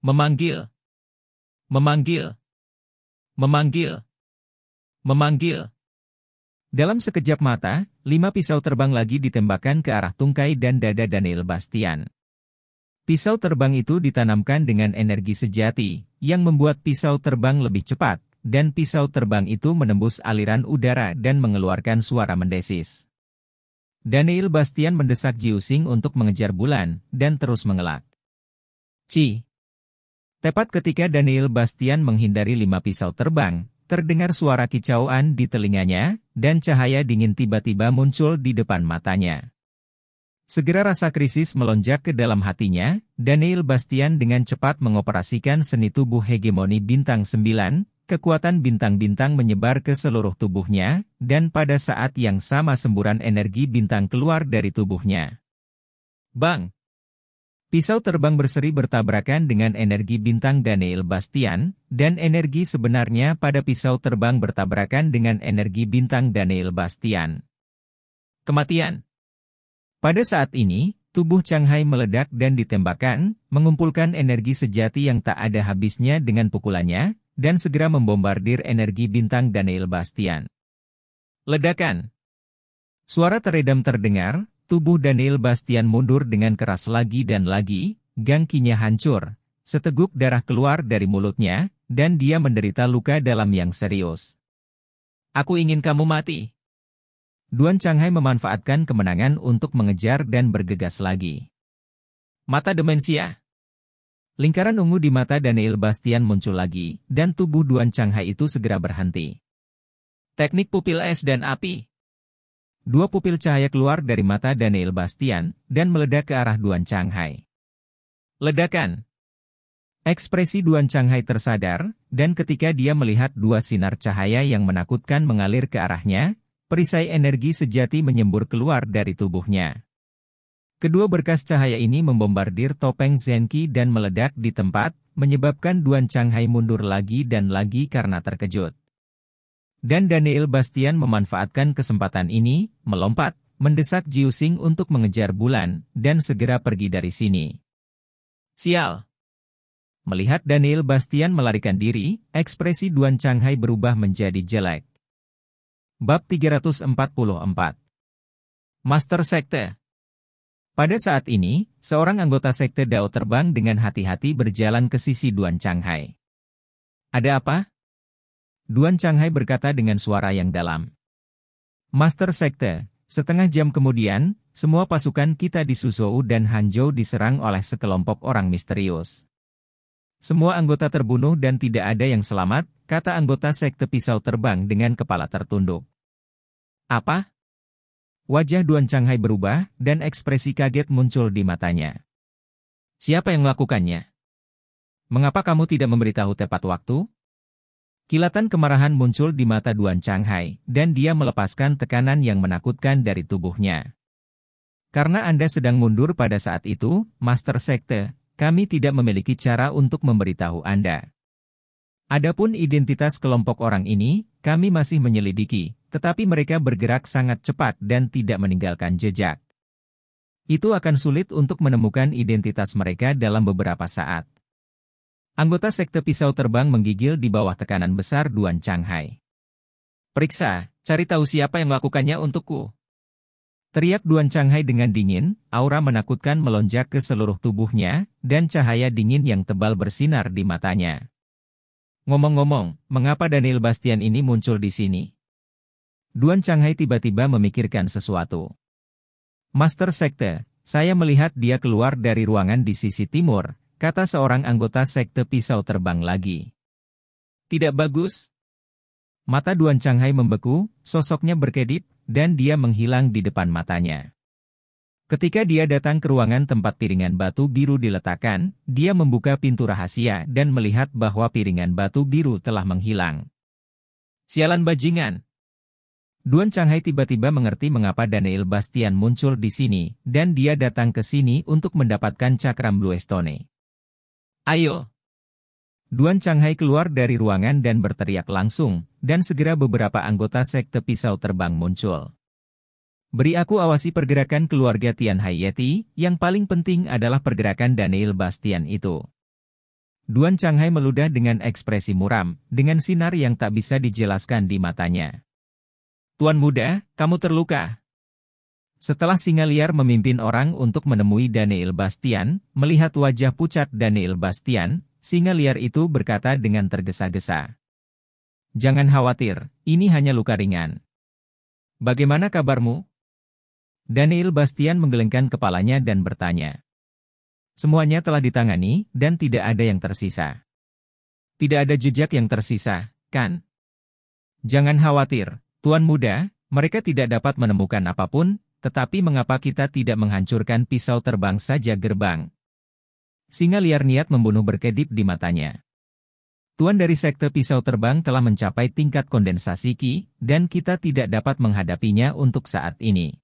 Memanggil. Memanggil. Memanggil. Memanggil. Dalam sekejap mata, 5 pisau terbang lagi ditembakkan ke arah tungkai dan dada Daniel Bastian. Pisau terbang itu ditanamkan dengan energi sejati, yang membuat pisau terbang lebih cepat. Dan pisau terbang itu menembus aliran udara dan mengeluarkan suara mendesis. Daniel Bastian mendesak Jiu Xing untuk mengejar bulan, dan terus mengelak. Ci. Tepat ketika Daniel Bastian menghindari 5 pisau terbang, terdengar suara kicauan di telinganya, dan cahaya dingin tiba-tiba muncul di depan matanya. Segera rasa krisis melonjak ke dalam hatinya, Daniel Bastian dengan cepat mengoperasikan seni tubuh hegemoni bintang 9, kekuatan bintang-bintang menyebar ke seluruh tubuhnya, dan pada saat yang sama semburan energi bintang keluar dari tubuhnya. Bang! Pisau terbang berseri bertabrakan dengan energi bintang Daniel Bastian, dan energi sebenarnya pada pisau terbang bertabrakan dengan energi bintang Daniel Bastian. Kematian! Pada saat ini, tubuh Changhai meledak dan ditembakkan, mengumpulkan energi sejati yang tak ada habisnya dengan pukulannya, dan segera membombardir energi bintang Daniel Bastian. Ledakan. Suara teredam terdengar, tubuh Daniel Bastian mundur dengan keras lagi dan lagi, gangkinya hancur, seteguk darah keluar dari mulutnya, dan dia menderita luka dalam yang serius. Aku ingin kamu mati. Duan Changhai memanfaatkan kemenangan untuk mengejar dan bergegas lagi. Mata demensia. Lingkaran ungu di mata Daniel Bastian muncul lagi, dan tubuh Duan Changhai itu segera berhenti. Teknik pupil es dan api. 2 pupil cahaya keluar dari mata Daniel Bastian, dan meledak ke arah Duan Changhai. Ledakan. Ekspresi Duan Changhai tersadar, dan ketika dia melihat dua sinar cahaya yang menakutkan mengalir ke arahnya, perisai energi sejati menyembur keluar dari tubuhnya. Kedua berkas cahaya ini membombardir topeng Zenki dan meledak di tempat, menyebabkan Duan Changhai mundur lagi dan lagi karena terkejut. Dan Daniel Bastian memanfaatkan kesempatan ini, melompat, mendesak Jiu Xing untuk mengejar bulan, dan segera pergi dari sini. Sial! Melihat Daniel Bastian melarikan diri, ekspresi Duan Changhai berubah menjadi jelek. Bab 344. Master Sekte. Pada saat ini, seorang anggota Sekte Dao terbang dengan hati-hati berjalan ke sisi Duan Changhai. Ada apa? Duan Changhai berkata dengan suara yang dalam. Master Sekte, setengah jam kemudian, semua pasukan kita di Suzhou dan Hanzhou diserang oleh sekelompok orang misterius. Semua anggota terbunuh dan tidak ada yang selamat, kata anggota Sekte Pisau Terbang dengan kepala tertunduk. Apa? Wajah Duan Changhai berubah, dan ekspresi kaget muncul di matanya. Siapa yang melakukannya? Mengapa kamu tidak memberitahu tepat waktu? Kilatan kemarahan muncul di mata Duan Changhai, dan dia melepaskan tekanan yang menakutkan dari tubuhnya. Karena Anda sedang mundur pada saat itu, Master Sekte, kami tidak memiliki cara untuk memberitahu Anda. Adapun identitas kelompok orang ini, kami masih menyelidiki, tetapi mereka bergerak sangat cepat dan tidak meninggalkan jejak. Itu akan sulit untuk menemukan identitas mereka dalam beberapa saat. Anggota Sekte Pisau Terbang menggigil di bawah tekanan besar Duan Changhai. Periksa, cari tahu siapa yang melakukannya untukku. Teriak Duan Changhai dengan dingin, aura menakutkan melonjak ke seluruh tubuhnya, dan cahaya dingin yang tebal bersinar di matanya. Ngomong-ngomong, mengapa Daniel Bastian ini muncul di sini? Duan Changhai tiba-tiba memikirkan sesuatu. Master Sekte, saya melihat dia keluar dari ruangan di sisi timur, kata seorang anggota Sekte Pisau Terbang lagi. Tidak bagus. Mata Duan Changhai membeku, sosoknya berkedip, dan dia menghilang di depan matanya. Ketika dia datang ke ruangan tempat piringan batu biru diletakkan, dia membuka pintu rahasia dan melihat bahwa piringan batu biru telah menghilang. Sialan bajingan! Duan Changhai tiba-tiba mengerti mengapa Daniel Bastian muncul di sini, dan dia datang ke sini untuk mendapatkan cakram Blue Stone. Ayo! Duan Changhai keluar dari ruangan dan berteriak langsung, dan segera beberapa anggota Sekte Pisau Terbang muncul. Beri aku awasi pergerakan keluarga Tian Hai Yeti, yang paling penting adalah pergerakan Daniel Bastian itu. Duan Changhai meludah dengan ekspresi muram, dengan sinar yang tak bisa dijelaskan di matanya. Tuan muda, kamu terluka. Setelah singa liar memimpin orang untuk menemui Daniel Bastian, melihat wajah pucat Daniel Bastian, singa liar itu berkata dengan tergesa-gesa. Jangan khawatir, ini hanya luka ringan. Bagaimana kabarmu? Daniel Bastian menggelengkan kepalanya dan bertanya. Semuanya telah ditangani, dan tidak ada yang tersisa. Tidak ada jejak yang tersisa, kan? Jangan khawatir, Tuan muda, mereka tidak dapat menemukan apapun, tetapi mengapa kita tidak menghancurkan pisau terbang saja gerbang? Singa liar niat membunuh berkedip di matanya. Tuan dari Sekte Pisau Terbang telah mencapai tingkat kondensasi Qi, dan kita tidak dapat menghadapinya untuk saat ini.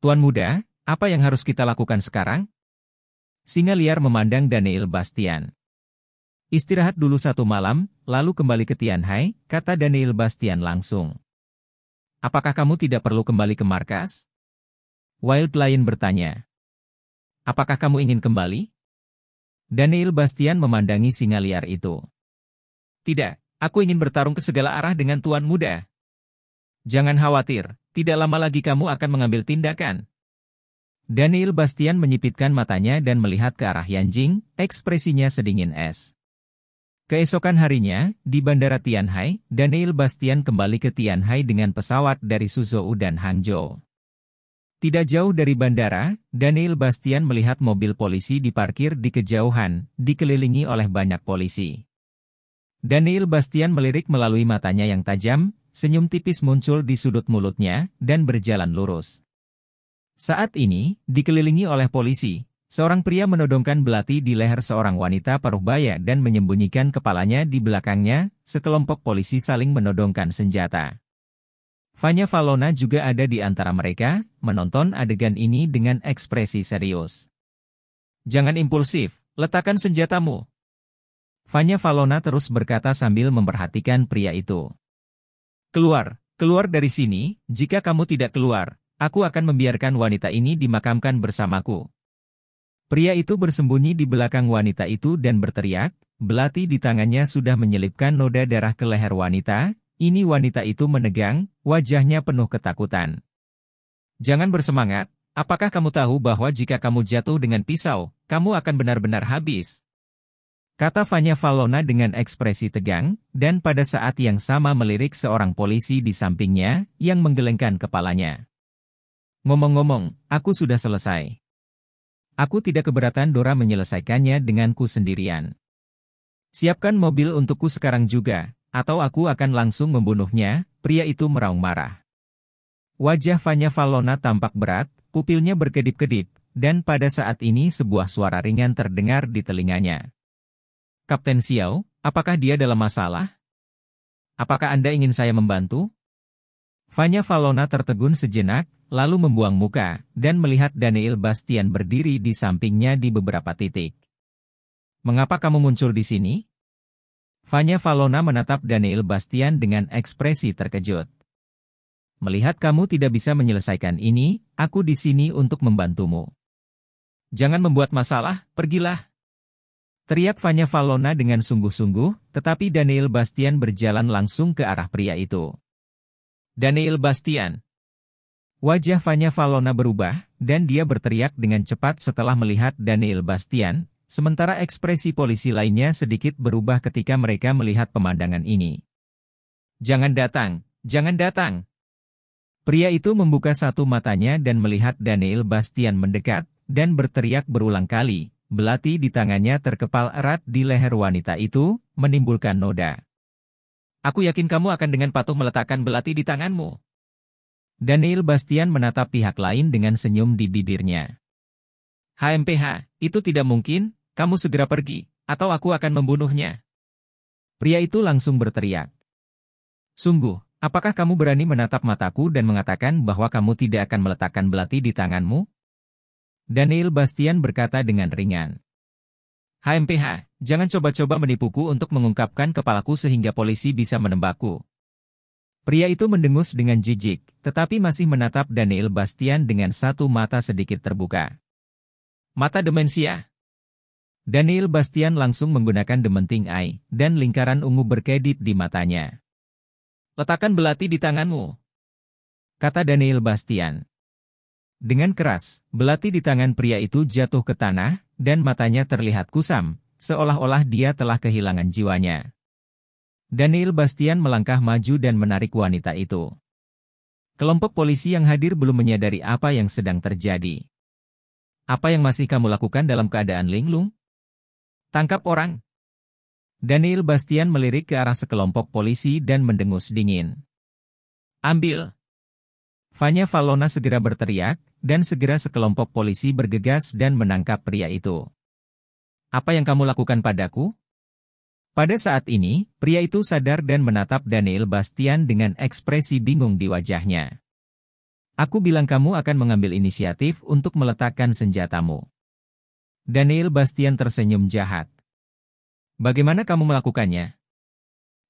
Tuan muda, apa yang harus kita lakukan sekarang? Singa liar memandang Daniel Bastian. Istirahat dulu satu malam, lalu kembali ke Tianhai, kata Daniel Bastian langsung. Apakah kamu tidak perlu kembali ke markas? Wild Lion bertanya. Apakah kamu ingin kembali? Daniel Bastian memandangi singa liar itu. Tidak, aku ingin bertarung ke segala arah dengan Tuan muda. Jangan khawatir, tidak lama lagi kamu akan mengambil tindakan. Daniel Bastian menyipitkan matanya dan melihat ke arah Yanjing, ekspresinya sedingin es. Keesokan harinya, di Bandara Tianhai, Daniel Bastian kembali ke Tianhai dengan pesawat dari Suzhou dan Hangzhou. Tidak jauh dari bandara, Daniel Bastian melihat mobil polisi diparkir di kejauhan, dikelilingi oleh banyak polisi. Daniel Bastian melirik melalui matanya yang tajam, senyum tipis muncul di sudut mulutnya, dan berjalan lurus. Saat ini, dikelilingi oleh polisi, Seorang pria menodongkan belati di leher seorang wanita paruh-baya dan menyembunyikan kepalanya di belakangnya. Sekelompok polisi saling menodongkan senjata. Vanya Valona juga ada di antara mereka, menonton adegan ini dengan ekspresi serius. "Jangan impulsif, letakkan senjatamu." Vanya Valona terus berkata sambil memperhatikan pria itu. "Keluar, keluar dari sini. Jika kamu tidak keluar, aku akan membiarkan wanita ini dimakamkan bersamaku." Pria itu bersembunyi di belakang wanita itu dan berteriak, belati di tangannya sudah menyelipkan noda darah ke leher wanita. Ini wanita itu menegang, wajahnya penuh ketakutan. "Jangan bersemangat, apakah kamu tahu bahwa jika kamu jatuh dengan pisau, kamu akan benar-benar habis?" Kata Vanya Valona dengan ekspresi tegang, dan pada saat yang sama melirik seorang polisi di sampingnya, yang menggelengkan kepalanya. "Ngomong-ngomong, aku sudah selesai. Aku tidak keberatan Dora menyelesaikannya denganku sendirian. Siapkan mobil untukku sekarang juga, atau aku akan langsung membunuhnya." Pria itu meraung marah. Wajah Vanya Valona tampak berat, pupilnya berkedip-kedip, dan pada saat ini sebuah suara ringan terdengar di telinganya. "Kapten Xiao, apakah dia dalam masalah? Apakah Anda ingin saya membantu?" Vanya Valona tertegun sejenak, lalu membuang muka, dan melihat Daniel Bastian berdiri di sampingnya di beberapa titik. "Mengapa kamu muncul di sini?" Vanya Valona menatap Daniel Bastian dengan ekspresi terkejut. "Melihat kamu tidak bisa menyelesaikan ini, aku di sini untuk membantumu." "Jangan membuat masalah, pergilah!" teriak Vanya Valona dengan sungguh-sungguh, tetapi Daniel Bastian berjalan langsung ke arah pria itu. "Daniel Bastian!" Wajah Vanya Valona berubah, dan dia berteriak dengan cepat setelah melihat Daniel Bastian, sementara ekspresi polisi lainnya sedikit berubah ketika mereka melihat pemandangan ini. "Jangan datang! Jangan datang!" Pria itu membuka satu matanya dan melihat Daniel Bastian mendekat, dan berteriak berulang kali. Belati di tangannya terkepal erat di leher wanita itu, menimbulkan noda. "Aku yakin kamu akan dengan patuh meletakkan belati di tanganmu." Daniel Bastian menatap pihak lain dengan senyum di bibirnya. "HMPH, itu tidak mungkin, kamu segera pergi, atau aku akan membunuhnya." Pria itu langsung berteriak. "Sungguh, apakah kamu berani menatap mataku dan mengatakan bahwa kamu tidak akan meletakkan belati di tanganmu?" Daniel Bastian berkata dengan ringan. "HMPH, jangan coba-coba menipuku untuk mengungkapkan kepalaku sehingga polisi bisa menembakku." Pria itu mendengus dengan jijik, tetapi masih menatap Daniel Bastian dengan satu mata sedikit terbuka. "Mata demensia." Daniel Bastian langsung menggunakan Dementing Eye, dan lingkaran ungu berkedip di matanya. "Letakkan belati di tanganmu," kata Daniel Bastian. Dengan keras, belati di tangan pria itu jatuh ke tanah, dan matanya terlihat kusam, seolah-olah dia telah kehilangan jiwanya. Daniel Bastian melangkah maju dan menarik wanita itu. Kelompok polisi yang hadir belum menyadari apa yang sedang terjadi. "Apa yang masih kamu lakukan dalam keadaan linglung? Tangkap orang!" Daniel Bastian melirik ke arah sekelompok polisi dan mendengus dingin. "Ambil!" Vanya Valona segera berteriak, dan segera sekelompok polisi bergegas dan menangkap pria itu. "Apa yang kamu lakukan padaku?" Pada saat ini, pria itu sadar dan menatap Daniel Bastian dengan ekspresi bingung di wajahnya. "Aku bilang kamu akan mengambil inisiatif untuk meletakkan senjatamu." Daniel Bastian tersenyum jahat. "Bagaimana kamu melakukannya?"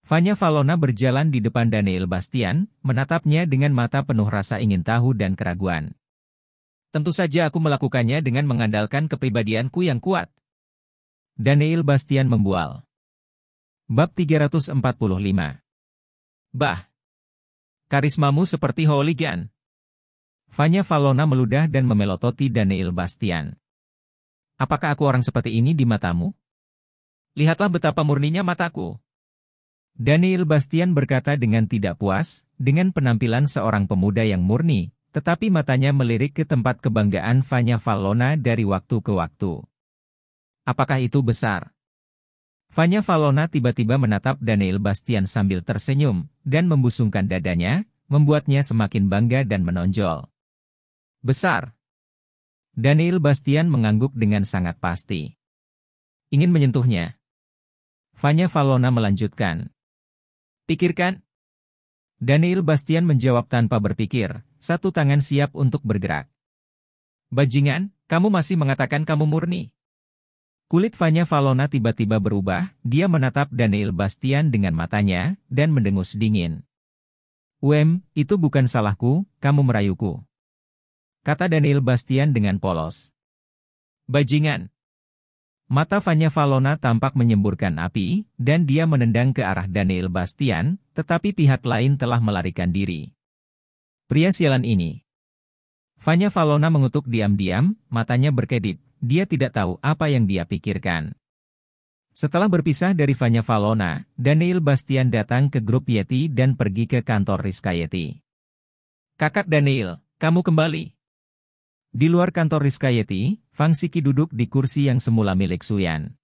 Vanya Valona berjalan di depan Daniel Bastian, menatapnya dengan mata penuh rasa ingin tahu dan keraguan. "Tentu saja aku melakukannya dengan mengandalkan kepribadianku yang kuat." Daniel Bastian membual. Bab 345. "Bah, karismamu seperti hooligan." Vanya Valona meludah dan memelototi Daniel Bastian. "Apakah aku orang seperti ini di matamu? Lihatlah betapa murninya mataku." Daniel Bastian berkata dengan tidak puas, dengan penampilan seorang pemuda yang murni, tetapi matanya melirik ke tempat kebanggaan Vanya Valona dari waktu ke waktu. "Apakah itu besar?" Vanya Valona tiba-tiba menatap Daniel Bastian sambil tersenyum, dan membusungkan dadanya, membuatnya semakin bangga dan menonjol. "Besar." Daniel Bastian mengangguk dengan sangat pasti. Ingin menyentuhnya. Vanya Valona melanjutkan. Pikirkan. Daniel Bastian menjawab tanpa berpikir, satu tangan siap untuk bergerak. Bajingan, kamu masih mengatakan kamu murni. Kulit Vanya Valona tiba-tiba berubah, dia menatap Daniel Bastian dengan matanya, dan mendengus dingin. Itu bukan salahku, kamu merayuku. Kata Daniel Bastian dengan polos. Bajingan. Mata Vanya Valona tampak menyemburkan api, dan dia menendang ke arah Daniel Bastian, tetapi pihak lain telah melarikan diri. Pria sialan ini. Vanya Valona mengutuk diam-diam, matanya berkedip, dia tidak tahu apa yang dia pikirkan. Setelah berpisah dari Vanya Valona, Daniel Bastian datang ke grup Yeti dan pergi ke kantor Rizka Yeti. Kakak Daniel, kamu kembali. Di luar kantor Rizka Yeti, Fang Siki duduk di kursi yang semula milik Suyan.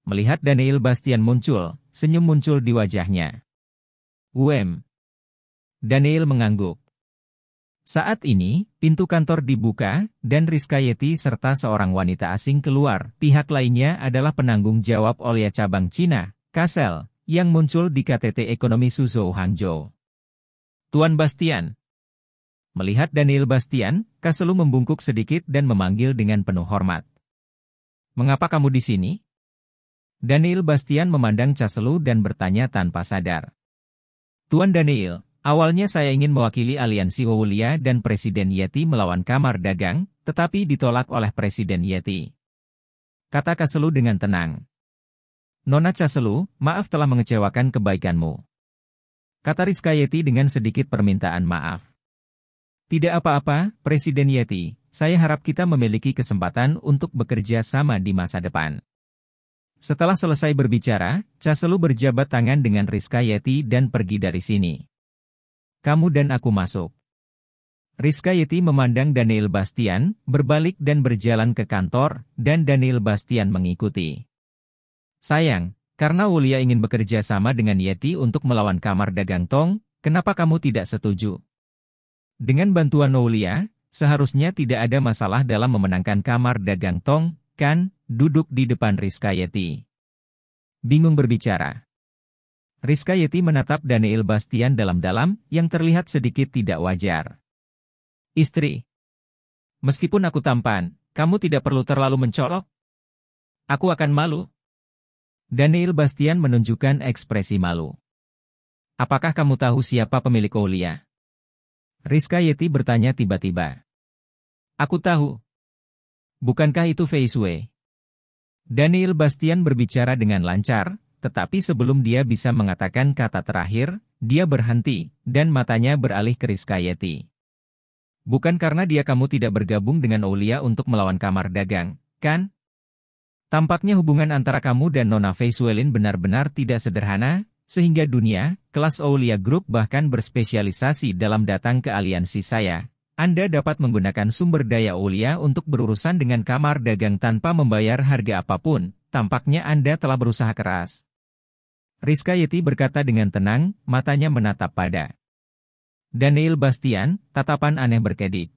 Melihat Daniel Bastian muncul, senyum muncul di wajahnya. Daniel mengangguk. Saat ini, pintu kantor dibuka, dan Rizka Yeti serta seorang wanita asing keluar. Pihak lainnya adalah penanggung jawab Olia cabang Cina, Kasel, yang muncul di KTT Ekonomi Suzhou Hangzhou. Tuan Bastian. Melihat Daniel Bastian, Kaselu membungkuk sedikit dan memanggil dengan penuh hormat. Mengapa kamu di sini? Daniel Bastian memandang Kaselu dan bertanya tanpa sadar. Tuan Daniel, awalnya saya ingin mewakili aliansi Oulia dan Presiden Yeti melawan Kamar Dagang, tetapi ditolak oleh Presiden Yeti. Kata Kaselu dengan tenang. Nona Kaselu, maaf telah mengecewakan kebaikanmu. Kata Rizka Yeti dengan sedikit permintaan maaf. Tidak apa-apa, Presiden Yeti, saya harap kita memiliki kesempatan untuk bekerja sama di masa depan. Setelah selesai berbicara, Kaselu berjabat tangan dengan Rizka Yeti dan pergi dari sini. Kamu dan aku masuk. Rizka Yeti memandang Daniel Bastian, berbalik dan berjalan ke kantor, dan Daniel Bastian mengikuti. Sayang, karena Wulia ingin bekerja sama dengan Yeti untuk melawan Kamar Dagang Tong, kenapa kamu tidak setuju? Dengan bantuan Wulia, seharusnya tidak ada masalah dalam memenangkan Kamar Dagang Tong, kan? Duduk di depan Rizka Yeti. Bingung berbicara. Rizka Yeti menatap Daniel Bastian dalam-dalam, yang terlihat sedikit tidak wajar. Istri. Meskipun aku tampan, kamu tidak perlu terlalu mencolok. Aku akan malu. Daniel Bastian menunjukkan ekspresi malu. Apakah kamu tahu siapa pemilik Oulia? Rizka Yeti bertanya tiba-tiba. Aku tahu. Bukankah itu Fei Shui? Daniel Bastian berbicara dengan lancar, tetapi sebelum dia bisa mengatakan kata terakhir, dia berhenti, dan matanya beralih ke Rizka Yeti. Bukan karena dia kamu tidak bergabung dengan Oulia untuk melawan Kamar Dagang, kan? Tampaknya hubungan antara kamu dan Nona Fei Suelin benar-benar tidak sederhana, sehingga dunia, kelas Oulia Group bahkan berspesialisasi dalam datang ke aliansi saya. Anda dapat menggunakan sumber daya Oulia untuk berurusan dengan Kamar Dagang tanpa membayar harga apapun. Tampaknya Anda telah berusaha keras. Rizka Yeti berkata dengan tenang, matanya menatap pada Daniel Bastian, tatapan aneh berkedip.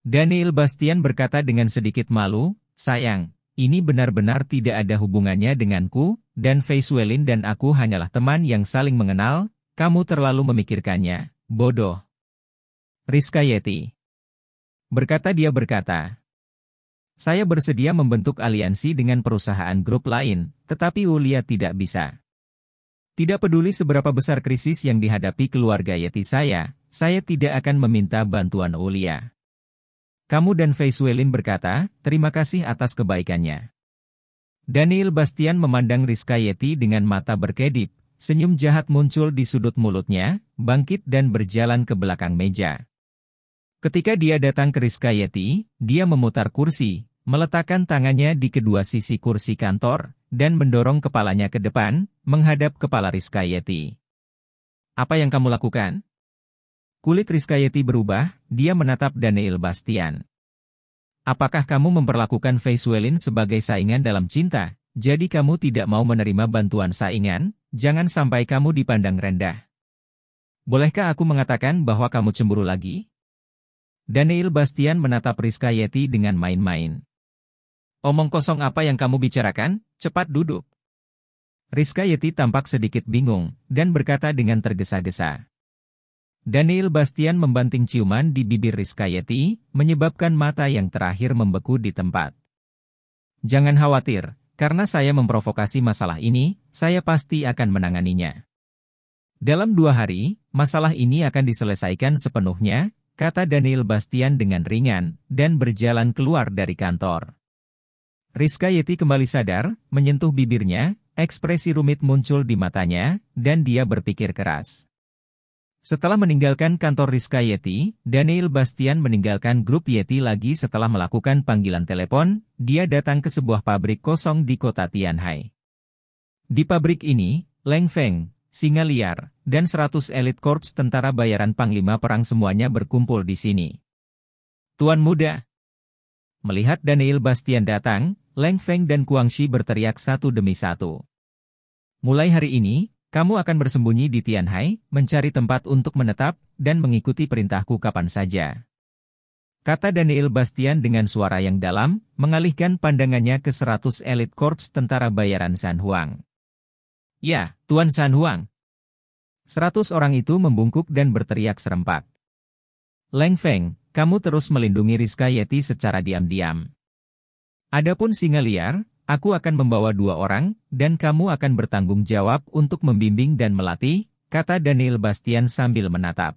Daniel Bastian berkata dengan sedikit malu, sayang, ini benar-benar tidak ada hubungannya denganku, dan Fei Suelin dan aku hanyalah teman yang saling mengenal, kamu terlalu memikirkannya, bodoh. Rizka Yeti. Berkata dia berkata. Saya bersedia membentuk aliansi dengan perusahaan grup lain, tetapi Wulia tidak bisa. Tidak peduli seberapa besar krisis yang dihadapi keluarga Yeti saya tidak akan meminta bantuan Wulia. Kamu dan Fei Suelin berkata, terima kasih atas kebaikannya. Daniel Bastian memandang Rizka Yeti dengan mata berkedip, senyum jahat muncul di sudut mulutnya, bangkit dan berjalan ke belakang meja. Ketika dia datang ke Rizka Yeti, dia memutar kursi, meletakkan tangannya di kedua sisi kursi kantor, dan mendorong kepalanya ke depan, menghadap kepala Rizka Yeti. Apa yang kamu lakukan? Kulit Rizka Yeti berubah, dia menatap Daniel Bastian. Apakah kamu memperlakukan Fei Suelin sebagai saingan dalam cinta, jadi kamu tidak mau menerima bantuan saingan? Jangan sampai kamu dipandang rendah. Bolehkah aku mengatakan bahwa kamu cemburu lagi? Daniel Bastian menatap Rizka Yeti dengan main-main. Omong kosong apa yang kamu bicarakan? Cepat duduk. Rizka Yeti tampak sedikit bingung, dan berkata dengan tergesa-gesa. Daniel Bastian membanting ciuman di bibir Rizka Yeti, menyebabkan mata yang terakhir membeku di tempat. Jangan khawatir, karena saya memprovokasi masalah ini, saya pasti akan menanganinya. Dalam 2 hari, masalah ini akan diselesaikan sepenuhnya, kata Daniel Bastian dengan ringan, dan berjalan keluar dari kantor. Rizka Yeti kembali sadar, menyentuh bibirnya, ekspresi rumit muncul di matanya, dan dia berpikir keras. Setelah meninggalkan kantor Rizka Yeti, Daniel Bastian meninggalkan grup Yeti lagi setelah melakukan panggilan telepon, dia datang ke sebuah pabrik kosong di kota Tianhai. Di pabrik ini, Leng Feng, Singa Liar, dan 100 elit korps tentara bayaran Panglima Perang semuanya berkumpul di sini. Tuan Muda. Melihat Daniel Bastian datang, Leng Feng dan Guangxi berteriak satu demi satu. Mulai hari ini, kamu akan bersembunyi di Tianhai, mencari tempat untuk menetap, dan mengikuti perintahku kapan saja. Kata Daniel Bastian dengan suara yang dalam, mengalihkan pandangannya ke 100 elit korps tentara bayaran San Huang. Ya, Tuan San Huang. 100 orang itu membungkuk dan berteriak serempak. Leng Feng, kamu terus melindungi Rizka Yeti secara diam-diam. Adapun Singa Liar, aku akan membawa 2 orang, dan kamu akan bertanggung jawab untuk membimbing dan melatih, kata Daniel Bastian sambil menatap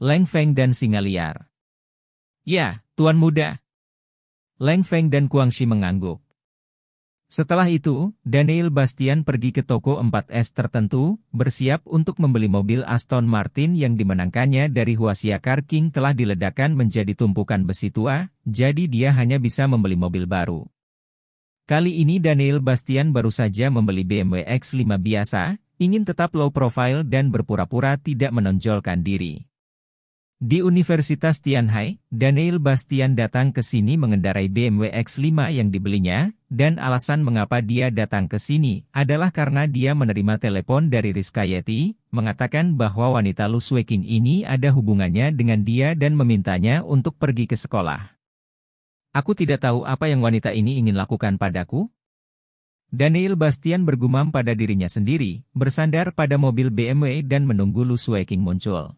Leng Feng dan Singa Liar. Ya, Tuan Muda. Leng Feng dan Guangxi mengangguk. Setelah itu, Daniel Bastian pergi ke toko 4S tertentu, bersiap untuk membeli mobil Aston Martin yang dimenangkannya dari Huaxia Car King telah diledakkan menjadi tumpukan besi tua, jadi dia hanya bisa membeli mobil baru. Kali ini Daniel Bastian baru saja membeli BMW X5 biasa, ingin tetap low profile dan berpura-pura tidak menonjolkan diri. Di Universitas Tianhai, Daniel Bastian datang ke sini mengendarai BMW X5 yang dibelinya, dan alasan mengapa dia datang ke sini adalah karena dia menerima telepon dari Rizka Yeti, mengatakan bahwa wanita Lu Sueking ini ada hubungannya dengan dia dan memintanya untuk pergi ke sekolah. Aku tidak tahu apa yang wanita ini ingin lakukan padaku. Daniel Bastian bergumam pada dirinya sendiri, bersandar pada mobil BMW dan menunggu Lu Sueking muncul.